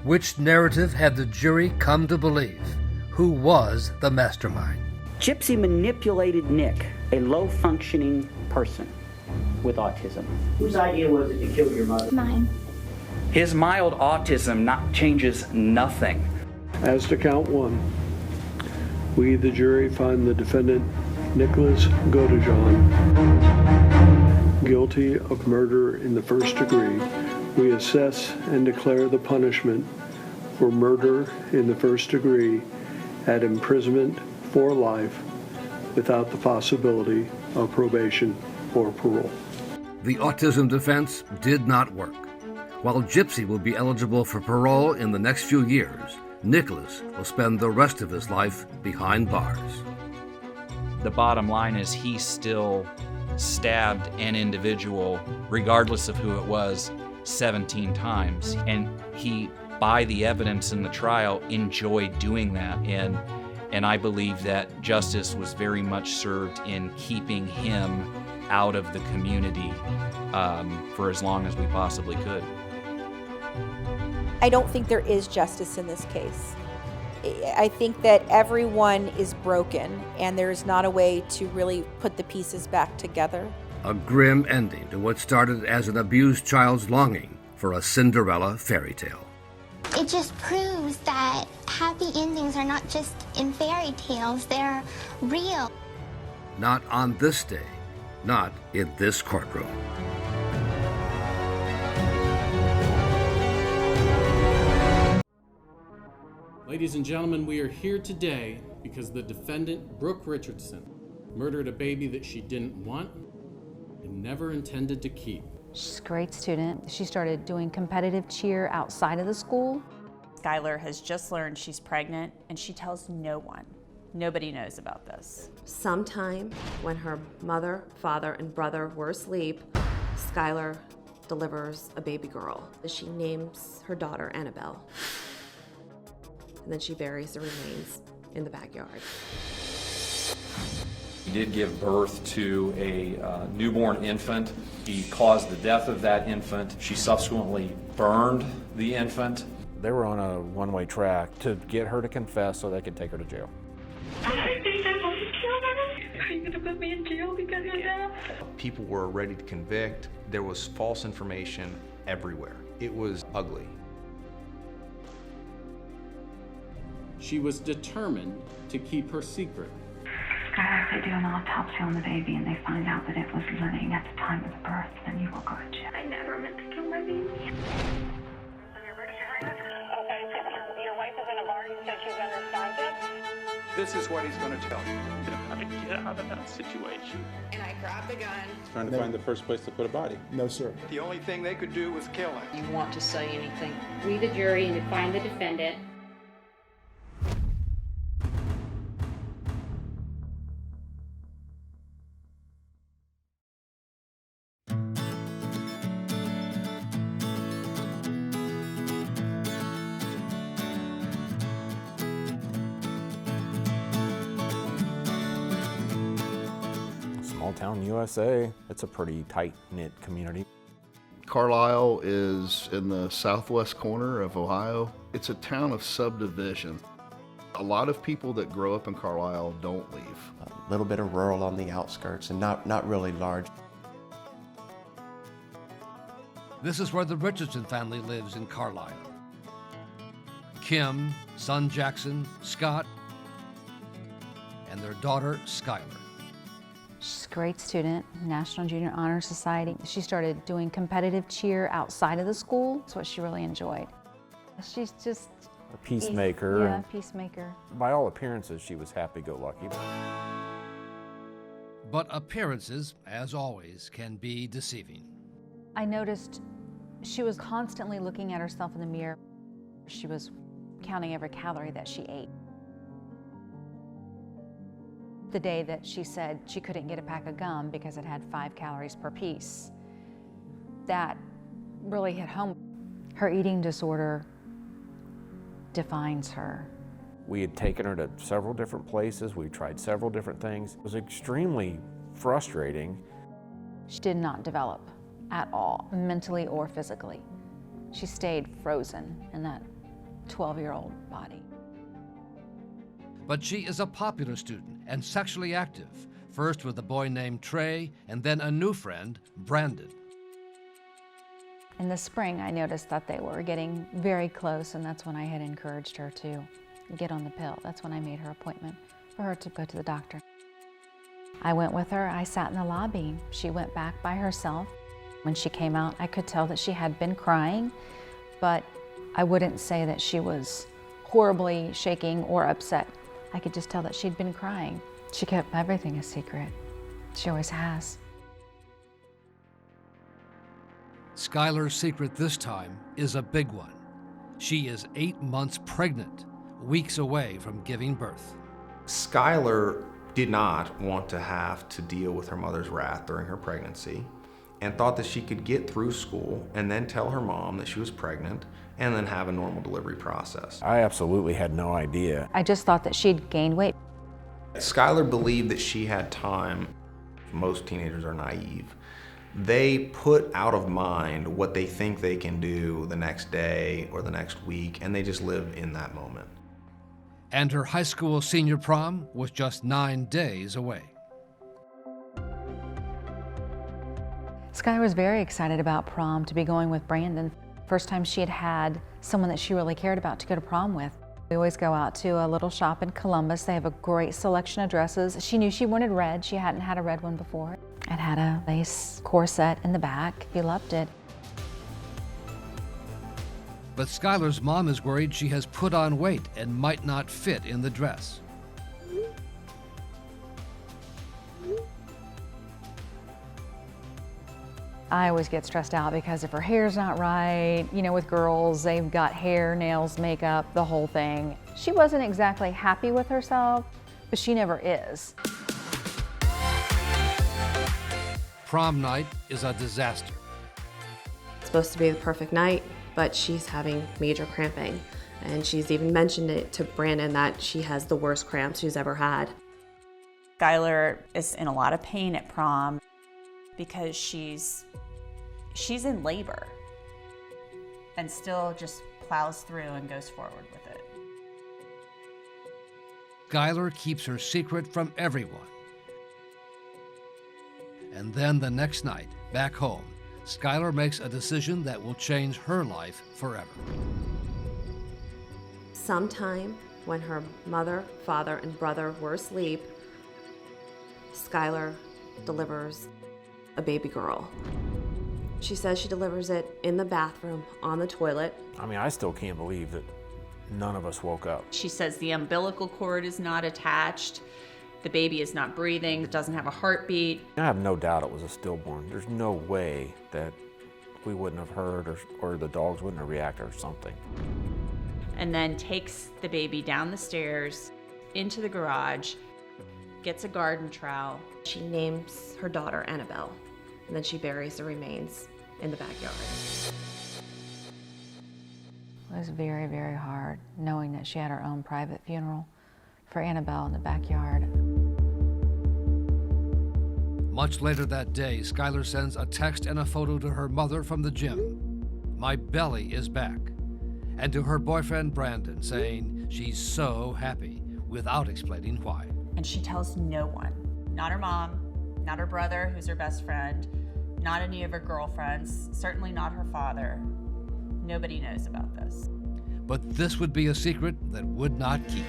Which narrative had the jury come to believe? Who was the mastermind? Gypsy manipulated Nick, a low-functioning person with autism. Whose idea was it to kill your mother? Mine. His mild autism changes nothing. As to count one, we, the jury, find the defendant, Nicholas Godejohn, guilty of murder in the first degree. We assess and declare the punishment for murder in the first degree at imprisonment for life without the possibility of probation or parole. The autism defense did not work. While Gypsy will be eligible for parole in the next few years, Nicholas will spend the rest of his life behind bars. The bottom line is he still stabbed an individual, regardless of who it was, 17 times. And he, by the evidence in the trial, enjoyed doing that. And I believe that justice was very much served in keeping him out of the community for as long as we possibly could. I don't think there is justice in this case. I think that everyone is broken and there's not a way to really put the pieces back together. A grim ending to what started as an abused child's longing for a Cinderella fairy tale. It just proves that happy endings are not just in fairy tales, they're real. Not on this day, not in this courtroom. Ladies and gentlemen, we are here today because the defendant, Brooke Richardson, murdered a baby that she didn't want and never intended to keep. She's a great student. She started doing competitive cheer outside of the school. Skyler has just learned she's pregnant and she tells no one. Nobody knows about this. Sometime when her mother, father, and brother were asleep, Skyler delivers a baby girl. She names her daughter Annabelle. And then she buries the remains in the backyard. He did give birth to a newborn infant. He caused the death of that infant. She subsequently burned the infant. They were on a one-way track to get her to confess so they could take her to jail. Are you gonna put me in jail because of that? People were ready to convict. There was false information everywhere. It was ugly. She was determined to keep her secret. Skyler, if they do an autopsy on the baby and they find out that it was living at the time of the birth, then you will go to jail. I never meant to kill my baby. Your wife is in a bar, you said she's unresponsive? This is what he's going to tell you. How to get out of that situation. And I grabbed the gun. Trying to find the first place to put a body. No, sir. The only thing they could do was kill him. You want to say anything? We, the jury, and to find the defendant. Small town USA, it's a pretty tight-knit community. Carlisle is in the southwest corner of Ohio. It's a town of subdivision. A lot of people that grow up in Carlisle don't leave. A little bit of rural on the outskirts and not really large. This is where the Richardson family lives in Carlisle. Kim, son Jackson, Scott, and their daughter, Skyler. She's a great student, National Junior Honor Society. She started doing competitive cheer outside of the school. That's what she really enjoyed. She's just a peacemaker. Yeah, peacemaker. By all appearances, she was happy-go-lucky. But appearances, as always, can be deceiving. I noticed she was constantly looking at herself in the mirror. She was counting every calorie that she ate. The day that she said she couldn't get a pack of gum because it had 5 calories per piece, that really hit home. Her eating disorder defines her. We had taken her to several different places. We tried several different things. It was extremely frustrating. She did not develop at all, mentally or physically. She stayed frozen in that 12-year-old body. But she is a popular student and sexually active, first with a boy named Trey and then a new friend, Brandon. In the spring, I noticed that they were getting very close, and that's when I had encouraged her to get on the pill. That's when I made her appointment for her to go to the doctor. I went with her. I sat in the lobby. She went back by herself. When she came out, I could tell that she had been crying, but I wouldn't say that she was horribly shaking or upset. I could just tell that she'd been crying. She kept everything a secret. She always has. Skyler's secret this time is a big one. She is 8 months pregnant, weeks away from giving birth. Skyler did not want to have to deal with her mother's wrath during her pregnancy and thought that she could get through school and then tell her mom that she was pregnant and then have a normal delivery process. I absolutely had no idea. I just thought that she'd gained weight. Skyler believed that she had time. Most teenagers are naive. They put out of mind what they think they can do the next day or the next week, and they just live in that moment. And her high school senior prom was just 9 days away. Skyler was very excited about prom, to be going with Brandon. First time she had had someone that she really cared about to go to prom with. We always go out to a little shop in Columbus. They have a great selection of dresses. She knew she wanted red. She hadn't had a red one before. It had a lace corset in the back. She loved it. But Skyler's mom is worried she has put on weight and might not fit in the dress. I always get stressed out because if her hair's not right, you know, with girls, they've got hair, nails, makeup, the whole thing. She wasn't exactly happy with herself, but she never is. Prom night is a disaster. It's supposed to be the perfect night, but she's having major cramping. And she's even mentioned it to Brandon that she has the worst cramps she's ever had. Skyler is in a lot of pain at prom because she's in labor and still just plows through and goes forward with it. Skyler keeps her secret from everyone. And then the next night, back home, Skyler makes a decision that will change her life forever. Sometime when her mother, father, and brother were asleep, Skyler delivers a baby girl. She says she delivers it in the bathroom on the toilet. I mean, I still can't believe that none of us woke up. She says the umbilical cord is not attached, the baby is not breathing, it doesn't have a heartbeat. I have no doubt it was a stillborn. There's no way that we wouldn't have heard or the dogs wouldn't have reacted or something. And then takes the baby down the stairs into the garage, gets a garden trowel. She names her daughter Annabelle, and then she buries the remains in the backyard. It was very, very hard knowing that she had her own private funeral for Annabelle in the backyard. Much later that day, Skyler sends a text and a photo to her mother from the gym. "My belly is back." And to her boyfriend, Brandon, saying she's so happy, without explaining why. And she tells no one, not her mom, not her brother, who's her best friend, Not any of her girlfriends, certainly not her father. Nobody knows about this. But this would be a secret that would not keep.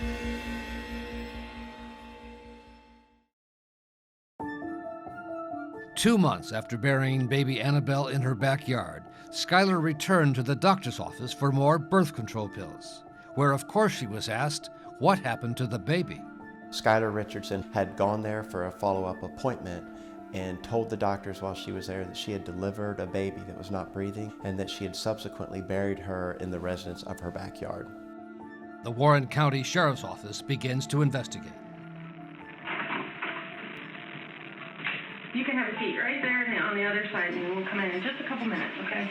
Two months after burying baby Annabelle in her backyard, Skyler returned to the doctor's office for more birth control pills, where of course she was asked what happened to the baby. Skyler Richardson had gone there for a follow-up appointment and told the doctors while she was there that she had delivered a baby that was not breathing and that she had subsequently buried her in the residence of her backyard. The Warren County Sheriff's Office begins to investigate. You can have a seat right there on the other side, and we'll come in just a couple minutes, okay?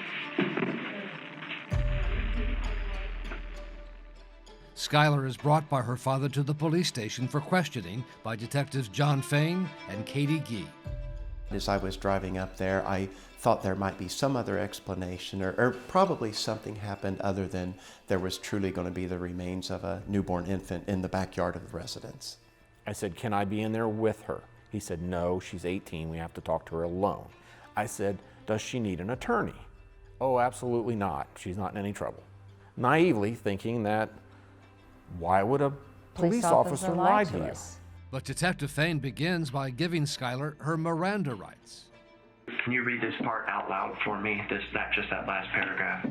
Skyler is brought by her father to the police station for questioning by Detectives John Fain and Katie Gee. As I was driving up there, I thought there might be some other explanation, or probably something happened other than there was truly going to be the remains of a newborn infant in the backyard of the residence. I said, can I be in there with her? He said, no, she's 18, we have to talk to her alone. I said, does she need an attorney? Oh, absolutely not, she's not in any trouble. Naively thinking that, why would a police officer lie to you? But Detective Fain begins by giving Skyler her Miranda rights. Can you read this part out loud for me, just that last paragraph?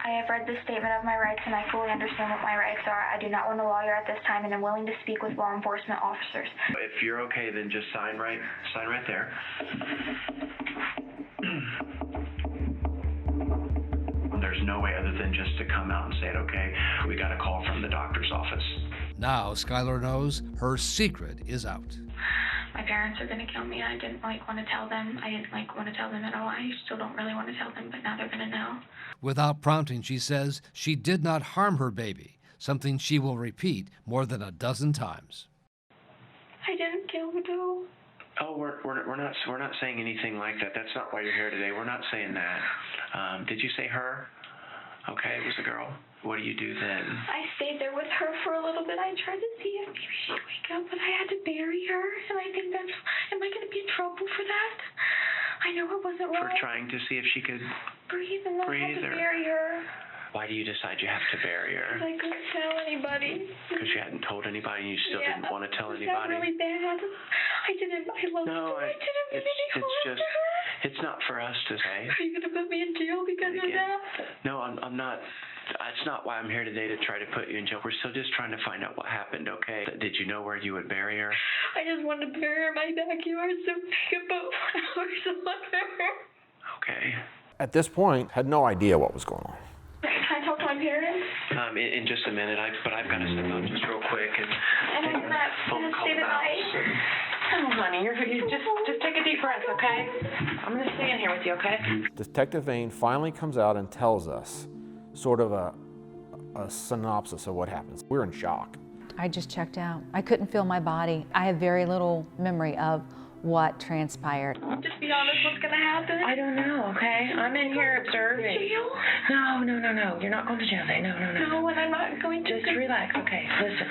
I have read the statement of my rights and I fully understand what my rights are. I do not want a lawyer at this time and am willing to speak with law enforcement officers. If you're okay, then just sign right there. There's no way other than just to come out and say it, okay? We got a call from the doctor's office. Now Skyler knows her secret is out. My parents are going to kill me. I didn't want to tell them. I didn't want to tell them at all. I still don't really want to tell them, but now they're going to know. Without prompting, she says she did not harm her baby, something she will repeat more than a dozen times. I didn't kill Joe. Oh, we're not saying anything like that. That's not why you're here today. We're not saying that. Did you say her? Okay, it was a girl. What do you do then? I stayed there with her for a little bit. I tried to see if maybe she'd wake up, but I had to bury her. And I think am I going to be in trouble for that? I know it wasn't For right. trying to see if she could breathe, and then I had to bury her. Why do you decide you have to bury her? I couldn't tell anybody. Because you hadn't told anybody and you still didn't want to tell Is anybody? that really bad? I didn't. I loved her. I didn't mean any harm to her. It's not for us to say. Are you going to put me in jail because of that? No, I'm not. That's not why I'm here today, to try to put you in jail. We're still just trying to find out what happened, okay? Did you know where you would bury her? I just wanted to bury her in my backyard so we could put flowers on her. Okay. At this point, had no idea what was going on. Can I talk to my parents? In just a minute, but I've got to step out just real quick and I'm take not a phone gonna call stay the night. Oh, honey, you just take a deep breath, okay? I'm gonna stay in here with you, okay? Detective Vane finally comes out and tells us sort of a synopsis of what happens. We're in shock. I just checked out. I couldn't feel my body. I have very little memory of what transpired. Just be honest, what's gonna happen? I don't know, okay? I'm in here observing. Jail? No. You're not going to jail today. No. No, and I'm not going to. Just relax, okay? Listen,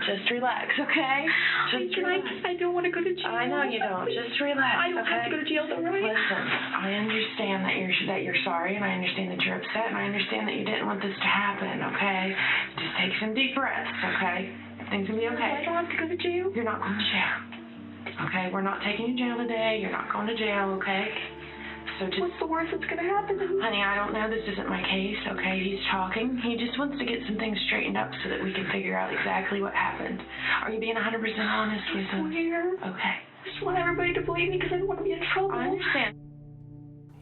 just relax, okay? Just relax. I don't want to go to jail. I know you don't. Just relax, I don't okay? have to go to jail, though, right? Listen, I understand that you're sorry, and I understand that you're upset, and I understand that you didn't want this to happen, okay? Just take some deep breaths, okay? Things will be okay. I don't have to go to jail. You're not going to jail. Okay, we're not taking you to jail today. You're not going to jail, okay? So just... What's the worst that's going to happen? Honey, I don't know. This isn't my case, okay? He's talking. He just wants to get some things straightened up so that we can figure out exactly what happened. Are you being 100% honest with us? Okay. I just want everybody to believe me because I don't want to be in trouble. I understand.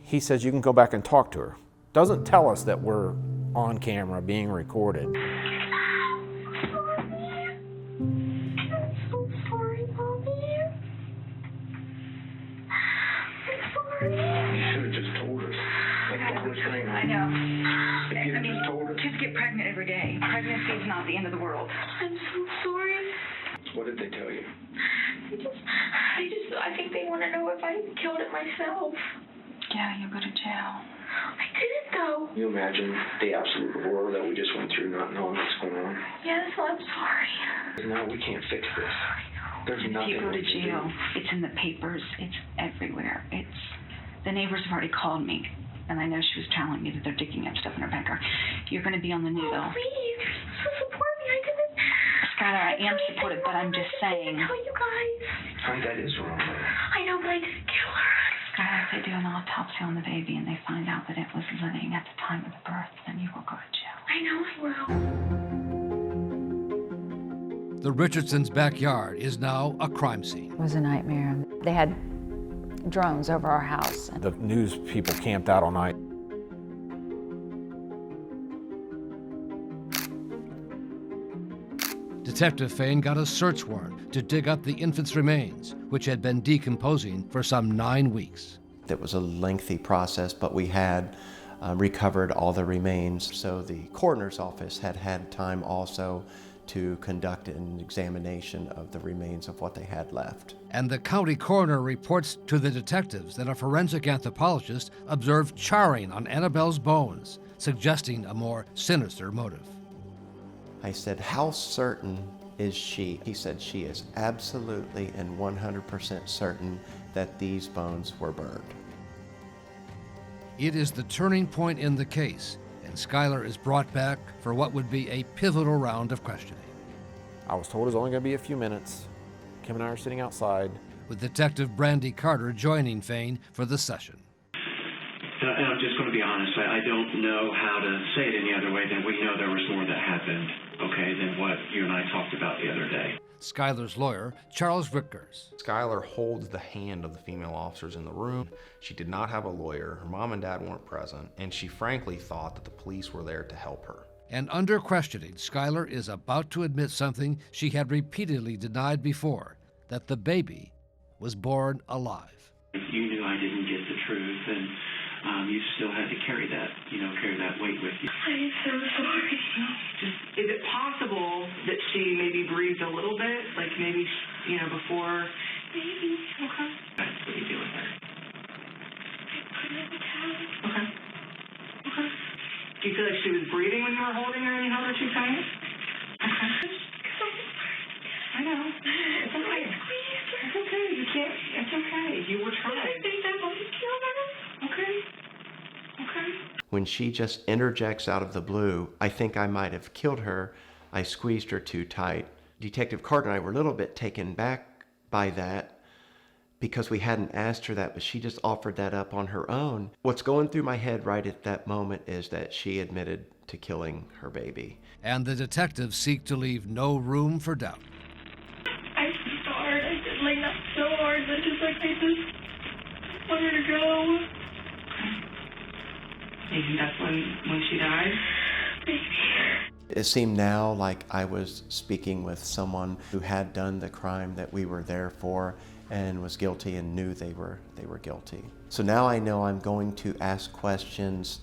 He says you can go back and talk to her. Doesn't tell us that we're on camera being recorded. I know. Kids get pregnant every day. Pregnancy is not the end of the world. I'm so sorry. What did they tell you? I think they want to know if I killed it myself. Yeah, you'll go to jail. I didn't though. Can you imagine the absolute horror that we just went through, not knowing what's going on? Yes, I'm sorry. No, we can't fix this. There's nothing. If you go to we can jail, do. it's in the papers. It's everywhere. The neighbors have already called me, and I know she was telling me that they're digging up stuff in her backyard. You're going to be on the news, though. Please, you're supposed to support me. I didn't. Skyler, I am supportive, but I'm just saying. Tell you guys. Honey, that is wrong. I know, but I didn't kill her. Skyler, if they do an autopsy on the baby and they find out that it was living at the time of the birth, then you will go to jail. I know I will. The Richardsons' backyard is now a crime scene. It was a nightmare. They had drones over our house. The news people camped out all night. Detective Fain got a search warrant to dig up the infant's remains, which had been decomposing for some 9 weeks. It was a lengthy process, but we had recovered all the remains. So the coroner's office had had time also to conduct an examination of the remains of what they had left. And the county coroner reports to the detectives that a forensic anthropologist observed charring on Annabelle's bones, suggesting a more sinister motive. I said, how certain is she? He said, she is absolutely and 100% certain that these bones were burned. It is the turning point in the case, and Skyler is brought back for what would be a pivotal round of questioning. I was told it was only going to be a few minutes. Kim and I are sitting outside. With Detective Brandy Carter joining Fain for the session. And I'm just going to be honest, I don't know how to say it any other way than we know there was more that happened, okay, than what you and I talked about the other day. Skyler's lawyer, Charles Rickers. Skyler holds the hand of the female officers in the room. She did not have a lawyer, her mom and dad weren't present, and she frankly thought that the police were there to help her. And under questioning, Skyler is about to admit something she had repeatedly denied before, that the baby was born alive. If you knew I didn't get the truth, and you still had to carry that weight with you. I'm so sorry. Is it possible that she maybe breathed a little bit, like maybe, before? Maybe. Okay. What do you do with her? I put her in the towel. Okay. Okay. Do you feel like she was breathing when you were holding her and you held her too tight? Okay. I know. It's okay. It's okay. You can't. It's okay. You were trying. I think I'm going to kill her. Okay. Okay. When she just interjects out of the blue, I think I might have killed her. I squeezed her too tight. Detective Carter and I were a little bit taken back by that because we hadn't asked her that, but she just offered that up on her own. What's going through my head right at that moment is that she admitted to killing her baby. And the detectives seek to leave no room for doubt. I so hard. I did not so hard, but just I just want her to go. Maybe that's when she died? Maybe. It seemed now like I was speaking with someone who had done the crime that we were there for and was guilty and knew they were guilty. So now I know I'm going to ask questions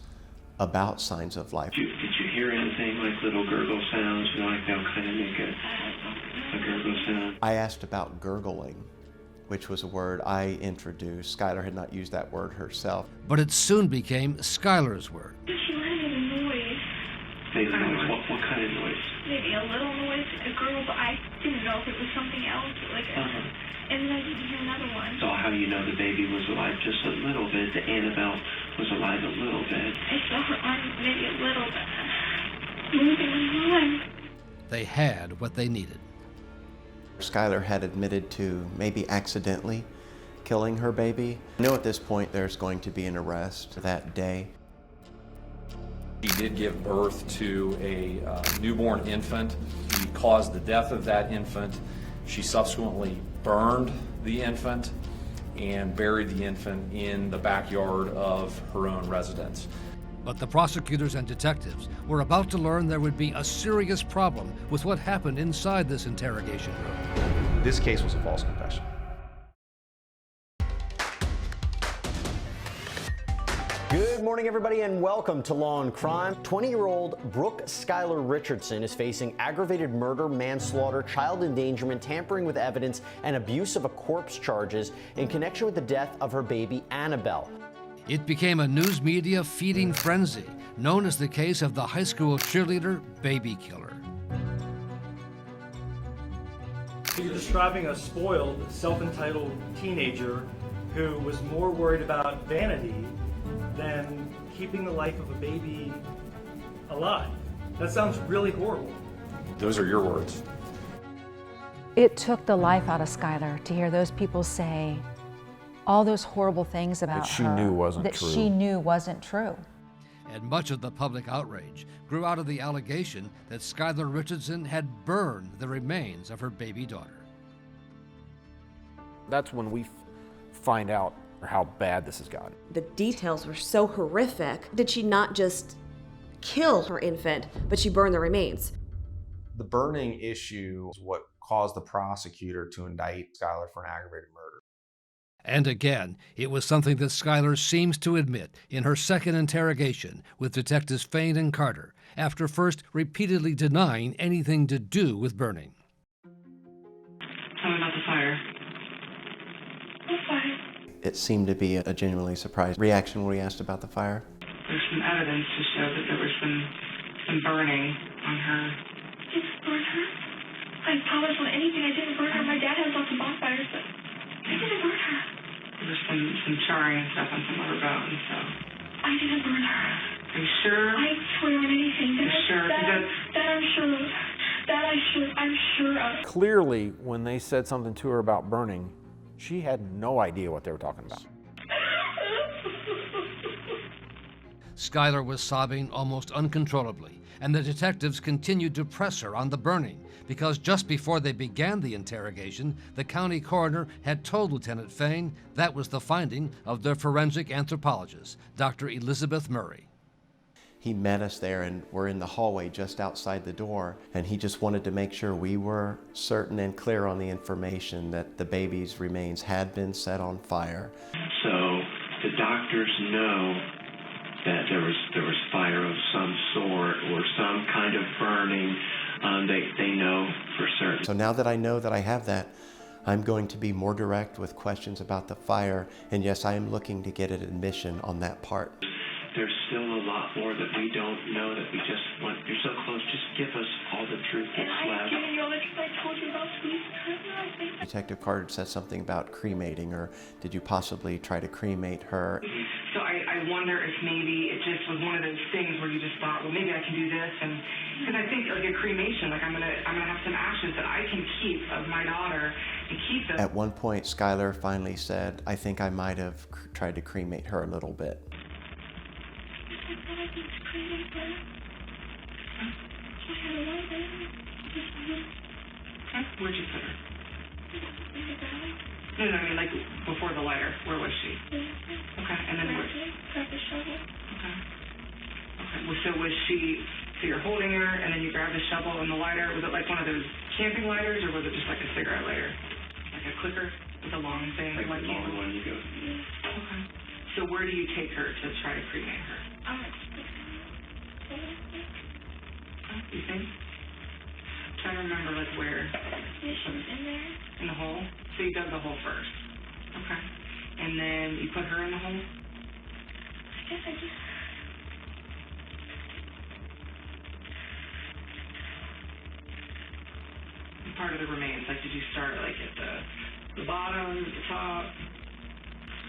about signs of life. Did you hear anything like little gurgle sounds, like they'll kind of make a gurgle sound? I asked about gurgling, which was a word I introduced. Skyler had not used that word herself. But it soon became Skyler's word. She made a noise. Made a noise? What kind of noise? Maybe a little noise, a gurgle, but I didn't know if it was something else. And then I didn't hear another one. So how you know the baby was alive just a little bit, that Annabelle was alive a little bit? I saw her arm maybe a little bit moving on. They had what they needed. Skyler had admitted to maybe accidentally killing her baby. I know at this point there's going to be an arrest that day. He did give birth to a newborn infant. He caused the death of that infant. She subsequently burned the infant and buried the infant in the backyard of her own residence. But the prosecutors and detectives were about to learn there would be a serious problem with what happened inside this interrogation room. This case was a false confession. Good morning, everybody, and welcome to Law and Crime. 20-year-old Brooke Skyler Richardson is facing aggravated murder, manslaughter, child endangerment, tampering with evidence, and abuse of a corpse charges in connection with the death of her baby, Annabelle. It became a news media feeding frenzy, known as the case of the high school cheerleader baby killer. You're describing a spoiled, self-entitled teenager who was more worried about vanity than keeping the life of a baby alive. That sounds really horrible. Those are your words. It took the life out of Skyler to hear those people say all those horrible things about That she her knew wasn't that true. she knew wasn't true. And much of the public outrage grew out of the allegation that Skyler Richardson had burned the remains of her baby daughter. That's when we find out how bad this has gotten. The details were so horrific. Did she not just kill her infant, but she burned the remains? The burning issue is what caused the prosecutor to indict Skyler for an aggravated murder. And again, it was something that Skyler seems to admit in her second interrogation with Detectives Fain and Carter, after first repeatedly denying anything to do with burning. Tell me about the fire. What fire? It seemed to be a genuinely surprised reaction when we asked about the fire. There's some evidence to show that there was some burning on her. Did you burn her? I promise on anything I didn't burn her. My dad has lots of bonfires, but I didn't burn her. There was some charring and stuff on some of her bones, so. I didn't burn her. Are you sure? I swear on anything. You're sure? That I'm sure of. I'm sure of. Clearly, when they said something to her about burning, she had no idea what they were talking about. Skyler was sobbing almost uncontrollably, and the detectives continued to press her on the burning because just before they began the interrogation, the county coroner had told Lieutenant Fain that was the finding of their forensic anthropologist, Dr. Elizabeth Murray. He met us there and we're in the hallway just outside the door, and he just wanted to make sure we were certain and clear on the information that the baby's remains had been set on fire. So the doctors know that there was fire of some sort or some kind of burning. They know for certain. So now that I know that I have that, I'm going to be more direct with questions about the fire, and yes, I am looking to get an admission on that part. There's still a lot more that we don't know that we just want. You're so close. Just give us all the truth that's left. I'm giving you all the truth I told you about squeeze. Detective Carter said something about cremating her. Did you possibly try to cremate her? So I wonder if maybe it just was one of those things where you just thought, well, maybe I can do this, and because I think like a cremation, like I'm gonna have some ashes that I can keep of my daughter and keep them. At one point, Skyler finally said, "I think I might have tried to cremate her a little bit." Where'd you put her? No, I mean like before the lighter. Where was she? Okay, and then where? Grab the shovel. Okay. Well, so was she? So you're holding her, and then you grab the shovel and the lighter. Was it like one of those camping lighters, or was it just like a cigarette lighter, like a clicker with a long thing? Like the long one you go. Okay. So where do you take her to try to cremate her? You think? Try to remember like where. Yeah, she was in there. In the hole? So you dug the hole first. Okay. And then you put her in the hole? I guess I just. Part of the remains, like did you start like at the bottom, at the top?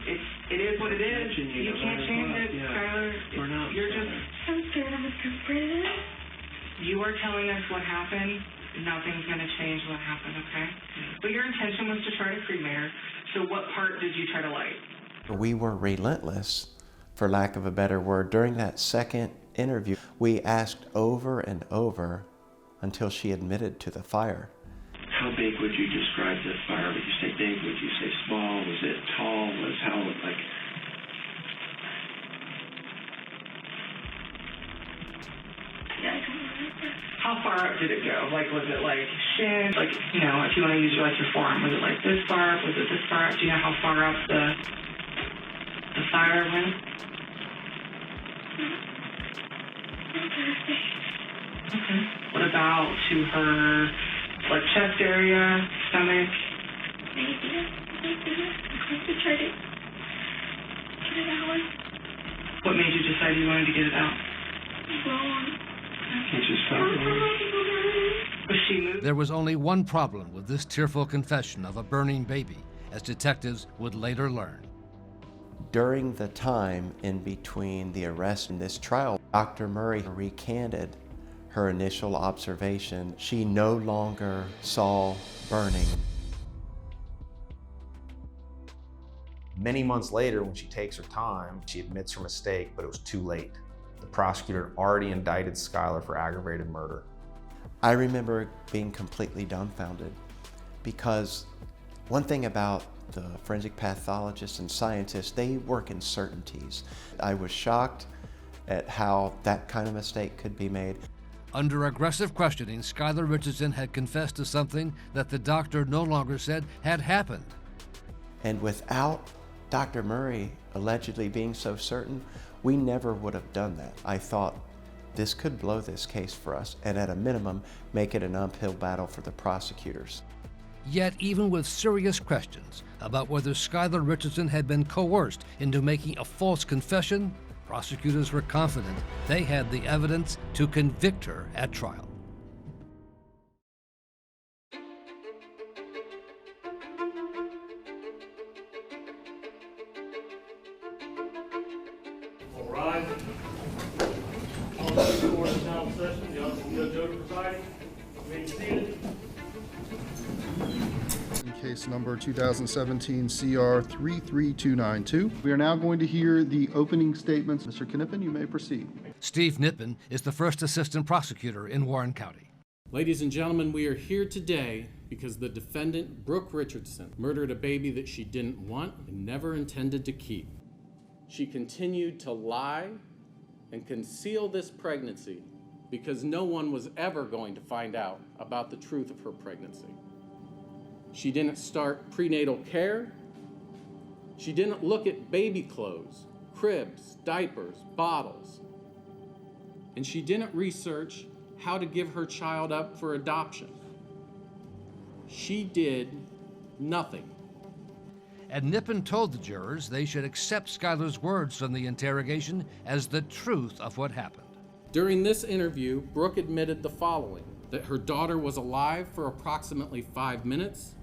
It is what it is. You can't change it, Skyler. We're not. You're just. I'm scared I'm a good friend. You are telling us what happened. Nothing's going to change what happened, okay? But your intention was to try to cremate her. So what part did you try to light? We were relentless, for lack of a better word. During that second interview, we asked over and over until she admitted to the fire. How big would you describe the fire? Would you say big? Would you say small? Was it tall? Was how like? How far up did it go? Like, was it like shin? Like, you know, if you want to use like your forearm, was it like this far up? Was it this far up? Do you know how far up the fire went? Okay. What about to her, like chest area, stomach? Maybe. I to try to get it out. What made you decide you wanted to get it out? There was only one problem with this tearful confession of a burning baby, as detectives would later learn. During the time in between the arrest and this trial, Dr. Murray recanted her initial observation. She no longer saw burning. Many months later, when she takes her time, she admits her mistake, but it was too late. The prosecutor had already indicted Skyler for aggravated murder. I remember being completely dumbfounded, because one thing about the forensic pathologists and scientists, they work in certainties. I was shocked at how that kind of mistake could be made. Under aggressive questioning, Skyler Richardson had confessed to something that the doctor no longer said had happened. And without Dr. Murray allegedly being so certain, we never would have done that. I thought this could blow this case for us, and at a minimum, make it an uphill battle for the prosecutors. Yet, even with serious questions about whether Skyler Richardson had been coerced into making a false confession, prosecutors were confident they had the evidence to convict her at trial. All right. On the court of now session, the Honorable Judge Oda presiding. Remain seated. Case number 2017 CR 33292. We are now going to hear the opening statements. Mr. Knippen, you may proceed. Steve Knippen is the first assistant prosecutor in Warren County. Ladies and gentlemen, we are here today because the defendant, Brooke Richardson, murdered a baby that she didn't want and never intended to keep. She continued to lie and conceal this pregnancy because no one was ever going to find out about the truth of her pregnancy. She didn't start prenatal care. She didn't look at baby clothes, cribs, diapers, bottles. And she didn't research how to give her child up for adoption. She did nothing. And Knippen told the jurors they should accept Skyler's words from the interrogation as the truth of what happened. During this interview, Brooke admitted the following: that her daughter was alive for approximately 5 minutes.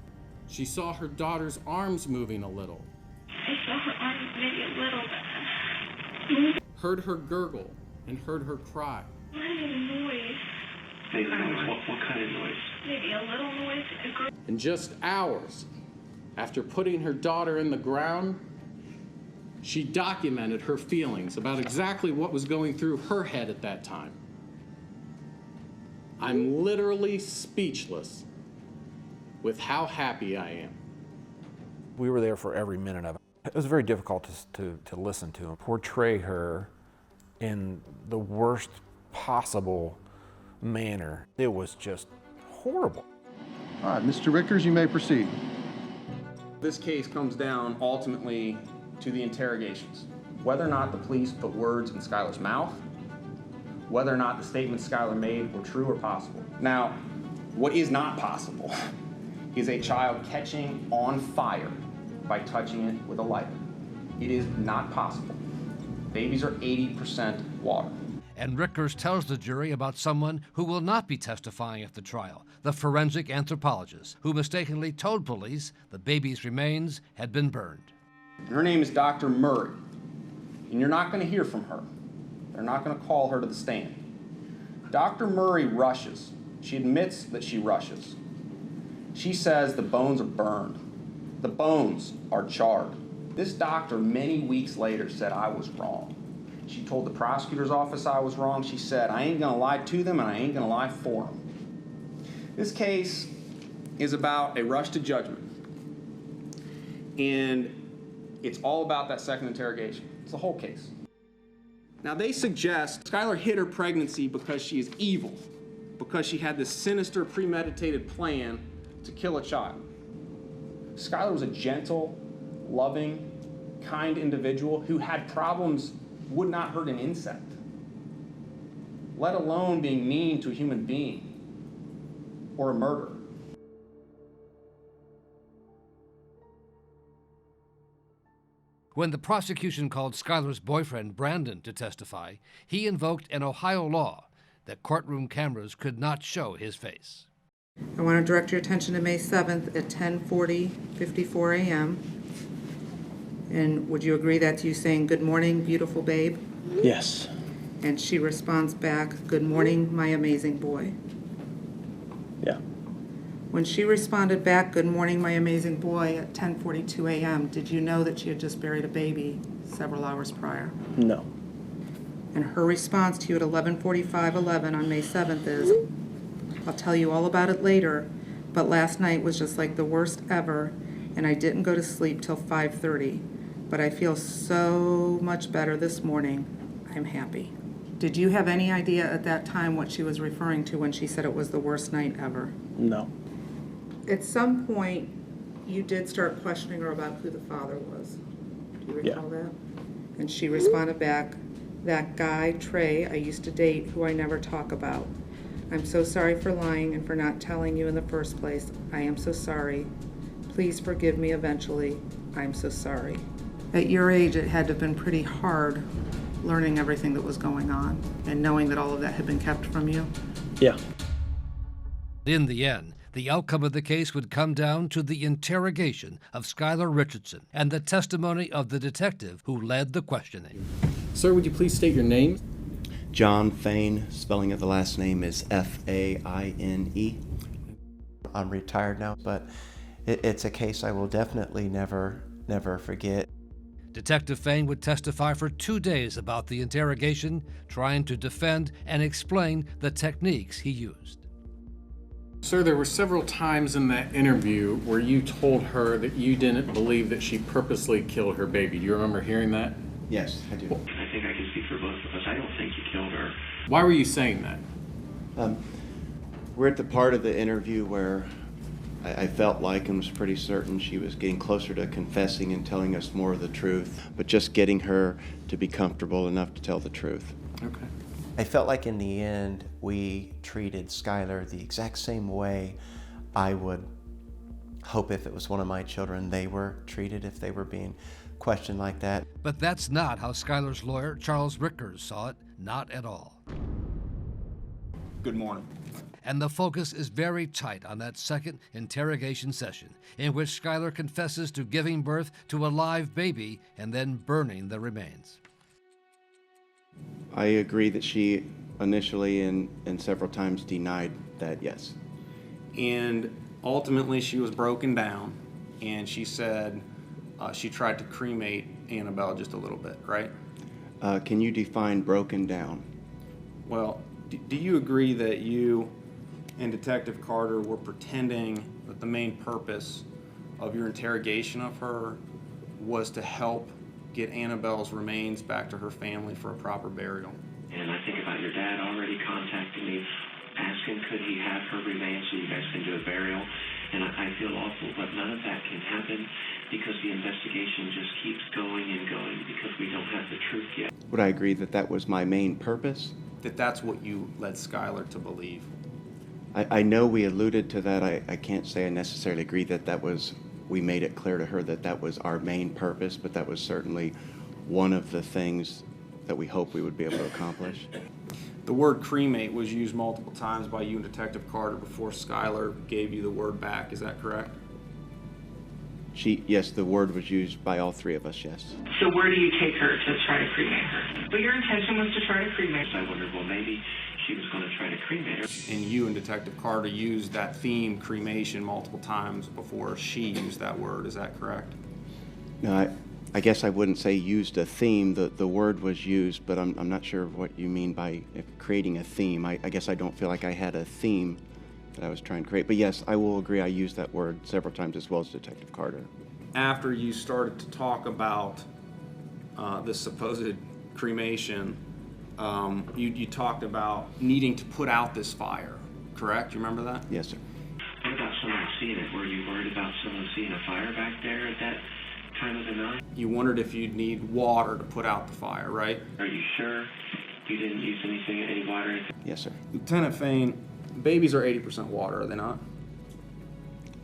She saw her daughter's arms moving a little. I saw her arms maybe a little bit. Heard her gurgle and heard her cry. What is a noise? Make noise. What kind of noise? Maybe a little noise. And just hours after putting her daughter in the ground, she documented her feelings about exactly what was going through her head at that time. I'm literally speechless with how happy I am. We were there for every minute of it. It was very difficult to listen to and portray her in the worst possible manner. It was just horrible. All right, Mr. Richters, you may proceed. This case comes down ultimately to the interrogations. Whether or not the police put words in Skyler's mouth, whether or not the statements Skyler made were true or possible. Now, what is not possible is a child catching on fire by touching it with a lighter. It is not possible. Babies are 80% water. And Richters tells the jury about someone who will not be testifying at the trial, the forensic anthropologist who mistakenly told police the baby's remains had been burned. And her name is Dr. Murray, and you're not going to hear from her. They're not going to call her to the stand. Dr. Murray rushes. She admits that she rushes. She says the bones are burned. The bones are charred. This doctor, many weeks later, said I was wrong. She told the prosecutor's office I was wrong. She said, I ain't gonna lie to them and I ain't gonna lie for them. This case is about a rush to judgment. And it's all about that second interrogation. It's the whole case. Now they suggest Skyler hid her pregnancy because she is evil, because she had this sinister premeditated plan to kill a child. Skyler was a gentle, loving, kind individual who had problems would not hurt an insect, let alone being mean to a human being or a murderer. When the prosecution called Skyler's boyfriend, Brandon, to testify, he invoked an Ohio law that courtroom cameras could not show his face. I want to direct your attention to May 7th at 10:54 a.m. And would you agree that's you saying, "Good morning, beautiful babe"? Yes. And she responds back, "Good morning, my amazing boy"? Yeah. When she responded back, "Good morning, my amazing boy," at 10:42 a.m., did you know that she had just buried a baby several hours prior? No. And her response to you at 11:45:11 on May 7th is, "I'll tell you all about it later, but last night was just like the worst ever, and I didn't go to sleep till 5:30. But I feel so much better this morning. I'm happy." Did you have any idea at that time what she was referring to when she said it was the worst night ever? No. At some point, you did start questioning her about who the father was. Do you recall that? And she responded back, "That guy, Trey, I used to date, who I never talk about. I'm so sorry for lying and for not telling you in the first place. I am so sorry. Please forgive me eventually. I'm so sorry." At your age, it had to have been pretty hard learning everything that was going on and knowing that all of that had been kept from you. Yeah. In the end, the outcome of the case would come down to the interrogation of Skyler Richardson and the testimony of the detective who led the questioning. Sir, would you please state your name? John Fain, spelling of the last name is F-A-I-N-E. I'm retired now, but it's a case I will definitely never forget. Detective Fain would testify for 2 days about the interrogation, trying to defend and explain the techniques he used. Sir, there were several times in that interview where you told her that you didn't believe that she purposely killed her baby. Do you remember hearing that? Yes, I do. I think I can speak for both of us. I don't think you killed her. Why were you saying that? We're at the part of the interview where I felt like and was pretty certain she was getting closer to confessing and telling us more of the truth, but just getting her to be comfortable enough to tell the truth. Okay. I felt like in the end we treated Skyler the exact same way I would hope if it was one of my children they were treated if they were being questioned like that. But that's not how Skyler's lawyer, Charles Rickers, saw it. Not at all. Good morning. And the focus is very tight on that second interrogation session, in which Skyler confesses to giving birth to a live baby and then burning the remains. I agree that she initially and several times denied that, yes. And ultimately she was broken down, and she said she tried to cremate Annabelle just a little bit, right? Can you define broken down? Well, do you agree that you and Detective Carter were pretending that the main purpose of your interrogation of her was to help get Annabelle's remains back to her family for a proper burial? And I think about your dad already contacting me, asking could he have her remains so you guys can do a burial. And I feel awful, but none of that can happen because the investigation just keeps going and going because we don't have the truth yet. Would I agree that that was my main purpose? That that's what you led Skyler to believe? I know we alluded to that. I can't say I necessarily agree that that was, we made it clear to her that that was our main purpose, but that was certainly one of the things that we hoped we would be able to accomplish. The word cremate was used multiple times by you and Detective Carter before Skyler gave you the word back, is that correct? Yes, the word was used by all three of us, yes. So where do you take her to try to cremate her? But your intention was to try to cremate her. I wondered, well, maybe she was going to try to cremate her. And you and Detective Carter used that theme, cremation, multiple times before she used that word, is that correct? No, I guess I wouldn't say used a theme. The word was used, but I'm not sure what you mean by creating a theme. I guess I don't feel like I had a theme that I was trying to create. But yes, I will agree I used that word several times as well as Detective Carter. After you started to talk about this supposed cremation, you talked about needing to put out this fire, correct? You remember that? Yes, sir. What about someone seeing it? Were you worried about someone seeing a fire back there at that time of the night? You wondered if you'd need water to put out the fire, right? Are you sure you didn't use any water? Yes, sir. Lieutenant Fain, babies are 80% water, are they not?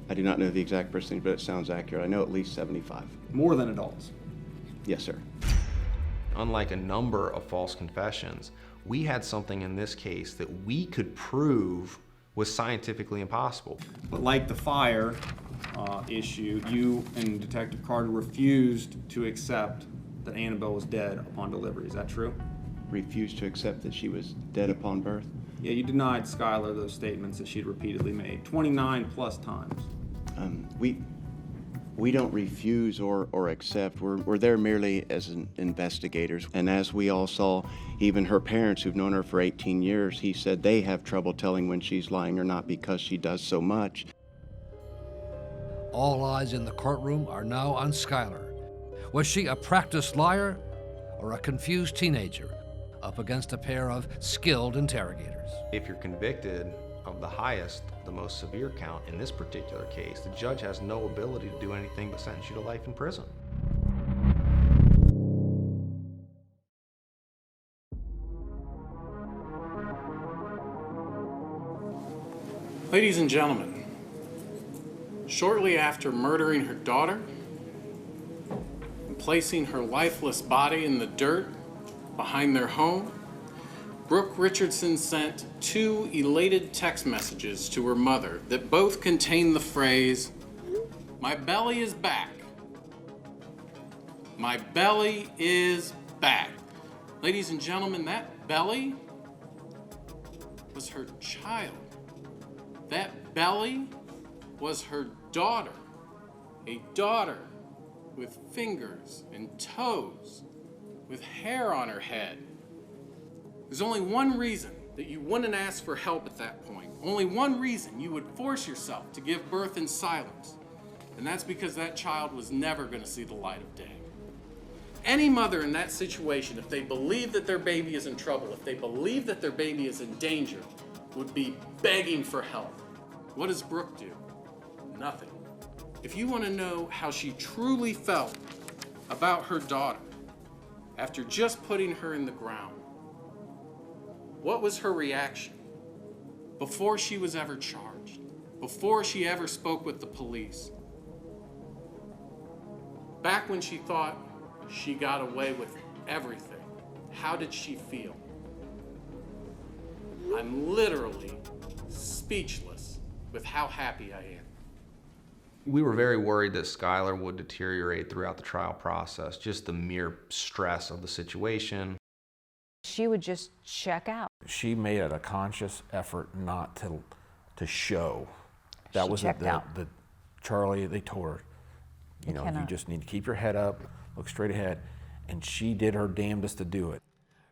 I do not know the exact percentage, but it sounds accurate. I know at least 75. More than adults? Yes, sir. Unlike a number of false confessions, we had something in this case that we could prove was scientifically impossible. But like the fire, issue, you and Detective Carter refused to accept that Annabelle was dead upon delivery. Is that true? Refused to accept that she was dead upon birth? Yeah, you denied Skyler those statements that she'd repeatedly made, 29 plus times. We don't refuse or accept. We're there merely as investigators. And as we all saw, even her parents who've known her for 18 years, he said they have trouble telling when she's lying or not because she does so much. All eyes in the courtroom are now on Skyler. Was she a practiced liar or a confused teenager up against a pair of skilled interrogators? If you're convicted of the highest, the most severe count in this particular case, the judge has no ability to do anything but sentence you to life in prison. Ladies and gentlemen, shortly after murdering her daughter and placing her lifeless body in the dirt behind their home, Brooke Richardson sent 2 elated text messages to her mother that both contain the phrase, "My belly is back. My belly is back." Ladies and gentlemen, that belly was her child. That belly was her daughter, a daughter with fingers and toes, with hair on her head. There's only one reason that you wouldn't ask for help at that point. Only one reason you would force yourself to give birth in silence. And that's because that child was never going to see the light of day. Any mother in that situation, if they believe that their baby is in trouble, if they believe that their baby is in danger, would be begging for help. What does Brooke do? Nothing. If you want to know how she truly felt about her daughter after just putting her in the ground, what was her reaction before she was ever charged, before she ever spoke with the police? Back when she thought she got away with everything, how did she feel? I'm literally speechless with how happy I am. We were very worried that Skyler would deteriorate throughout the trial process, just the mere stress of the situation. She would just check out. She made it a conscious effort not to show. That She was checked out. the Charlie, they told her, you cannot. just need to keep your head up, look straight ahead. And she did her damnedest to do it.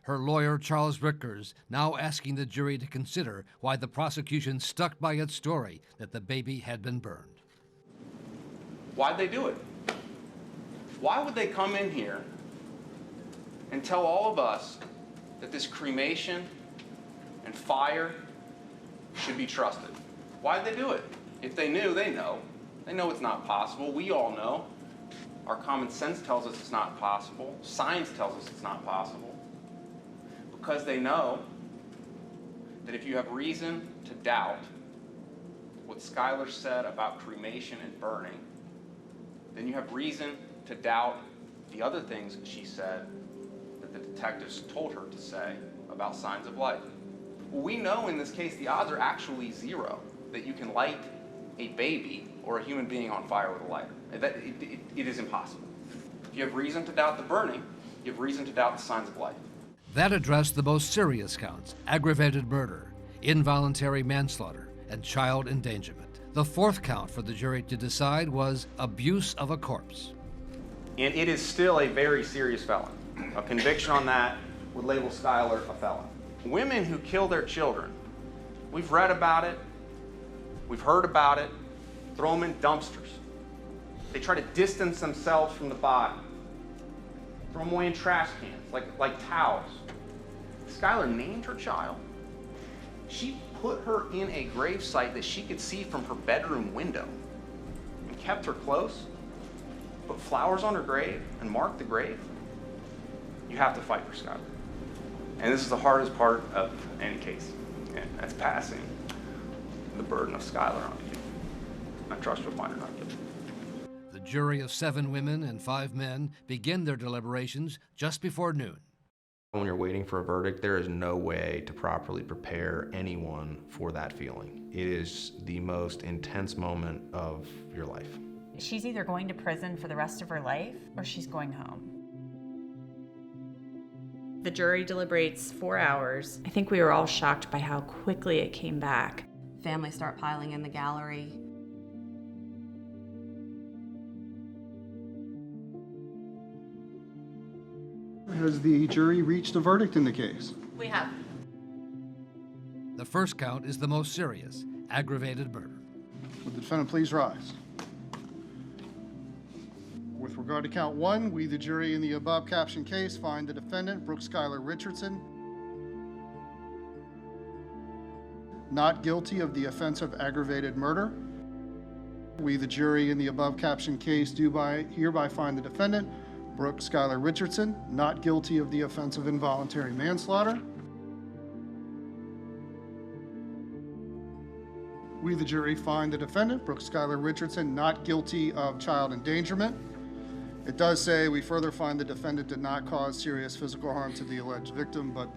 Her lawyer, Charles Rickers, now asking the jury to consider why the prosecution stuck by its story that the baby had been burned. Why'd they do it? Why would they come in here and tell all of us that this cremation and fire should be trusted? Why'd they do it? If they knew, they know. They know it's not possible. We all know. Our common sense tells us it's not possible. Science tells us it's not possible. Because they know that if you have reason to doubt what Skyler said about cremation and burning, then you have reason to doubt the other things she said that the detectives told her to say about signs of life. Well, we know in this case the odds are actually 0 that you can light a baby or a human being on fire with a lighter. It is impossible. If you have reason to doubt the burning, you have reason to doubt the signs of life. That addressed the most serious counts: aggravated murder, involuntary manslaughter, and child endangerment. The 4th count for the jury to decide was abuse of a corpse. And it is still a very serious felony. A conviction on that would label Skyler a felon. Women who kill their children, we've read about it, we've heard about it, throw them in dumpsters. They try to distance themselves from the body, throw them away in trash cans, like towels. Skyler named her child. She put her in a gravesite that she could see from her bedroom window and kept her close, put flowers on her grave and marked the grave. You have to fight for Skyler. And this is the hardest part of any case, and that's passing the burden of Skyler on you. I trust you'll find her not guilty. The jury of 7 women and 5 men begin their deliberations just before noon. When you're waiting for a verdict, there is no way to properly prepare anyone for that feeling. It is the most intense moment of your life. She's either going to prison for the rest of her life or she's going home. The jury deliberates 4 hours. I think we were all shocked by how quickly it came back. Families start piling in the gallery. Has the jury reached a verdict in the case? We have. The first count is the most serious, aggravated murder. Would the defendant please rise? With regard to count 1, we, the jury in the above captioned case, find the defendant, Brooke Skyler Richardson, not guilty of the offense of aggravated murder. We, the jury in the above captioned case, do hereby find the defendant, Brooke Skyler Richardson, not guilty of the offense of involuntary manslaughter. We, the jury, find the defendant, Brooke Skyler Richardson, not guilty of child endangerment. It does say we further find the defendant did not cause serious physical harm to the alleged victim, but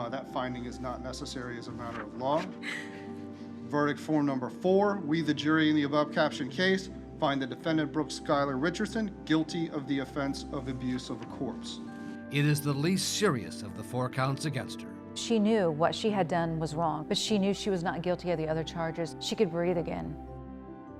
that finding is not necessary as a matter of law. Verdict form number 4, we, the jury in the above captioned case, find the defendant, Brooke Skyler Richardson, guilty of the offense of abuse of a corpse. It is the least serious of the 4 counts against her. She knew what she had done was wrong, but she knew she was not guilty of the other charges. She could breathe again.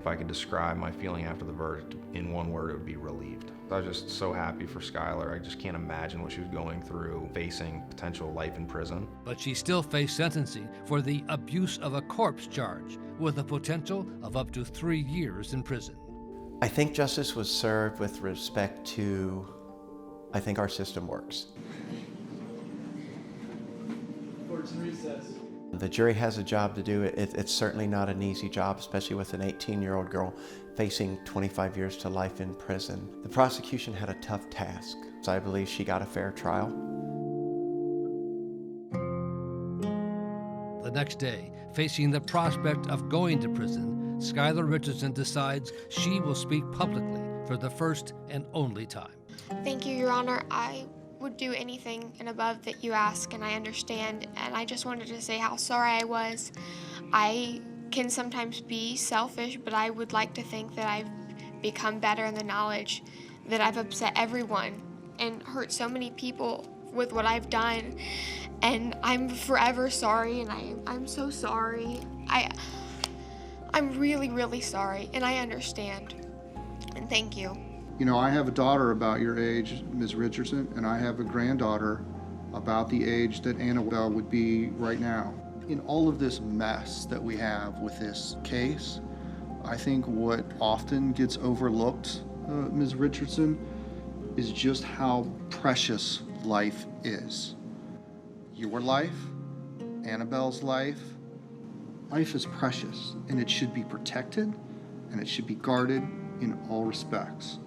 If I could describe my feeling after the verdict in one word, it would be relieved. I was just so happy for Skyler. I just can't imagine what she was going through, facing potential life in prison. But she still faced sentencing for the abuse of a corpse charge, with a potential of up to 3 years in prison. I think justice was served with respect to, I think our system works. Court's in recess. The jury has a job to do. It's certainly not an easy job, especially with an 18-year-old girl facing 25 years to life in prison. The prosecution had a tough task, so I believe she got a fair trial. The next day, facing the prospect of going to prison, Skyler Richardson decides she will speak publicly for the first and only time. Thank you, Your Honor. I would do anything and above that you ask, and I understand, and I just wanted to say how sorry I was. I can sometimes be selfish, but I would like to think that I've become better in the knowledge that I've upset everyone and hurt so many people with what I've done, and I'm forever sorry, and I'm so sorry. I'm really, really sorry, and I understand, and thank you. You know, I have a daughter about your age, Ms. Richardson, and I have a granddaughter about the age that Annabelle would be right now. In all of this mess that we have with this case, I think what often gets overlooked, Ms. Richardson, is just how precious life is. Your life, Annabelle's life is precious, and it should be protected, and it should be guarded in all respects.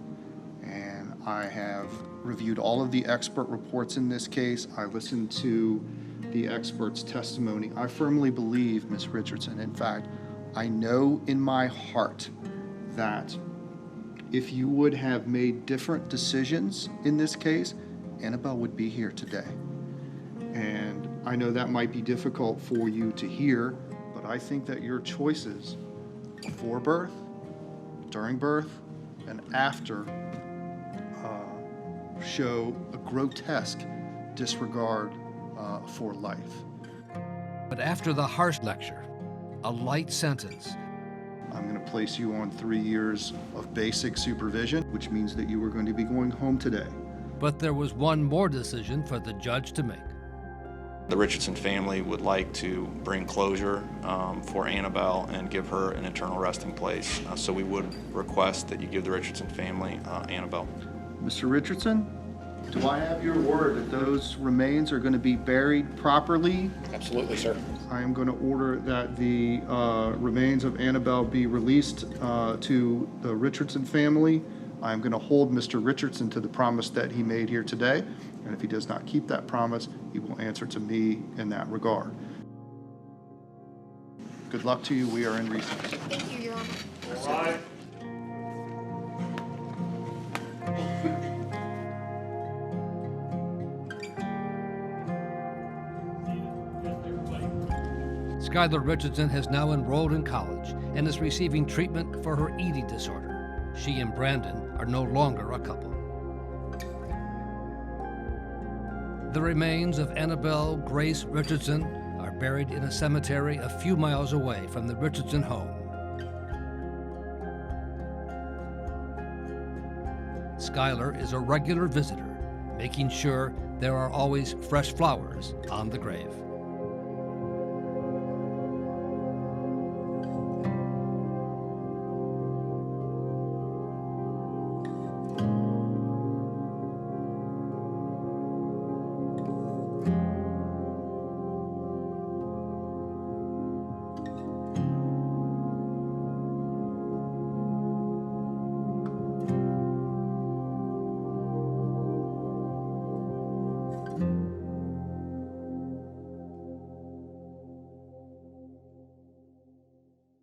And I have reviewed all of the expert reports in this case. I listened to the expert's testimony. I firmly believe, Ms. Richardson, in fact, I know in my heart that if you would have made different decisions in this case, Annabelle would be here today. And I know that might be difficult for you to hear, but I think that your choices before birth, during birth, and after show a grotesque disregard for life. But after the harsh lecture, a light sentence. I'm going to place you on 3 years of basic supervision, which means that you are going to be going home today. But there was one more decision for the judge to make. The Richardson family would like to bring closure for Annabelle and give her an eternal resting place. So we would request that you give the Richardson family Annabelle. Mr. Richardson, do I have your word that those remains are going to be buried properly? Absolutely, sir. I am going to order that the remains of Annabelle be released to the Richardson family. I am going to hold Mr. Richardson to the promise that he made here today, and if he does not keep that promise, he will answer to me in that regard. Good luck to you. We are in recess. Thank you, Your Honor. All right. Skyler Richardson has now enrolled in college and is receiving treatment for her eating disorder. She and Brandon are no longer a couple. The remains of Annabelle Grace Richardson are buried in a cemetery a few miles away from the Richardson home. Skyler is a regular visitor, making sure there are always fresh flowers on the grave.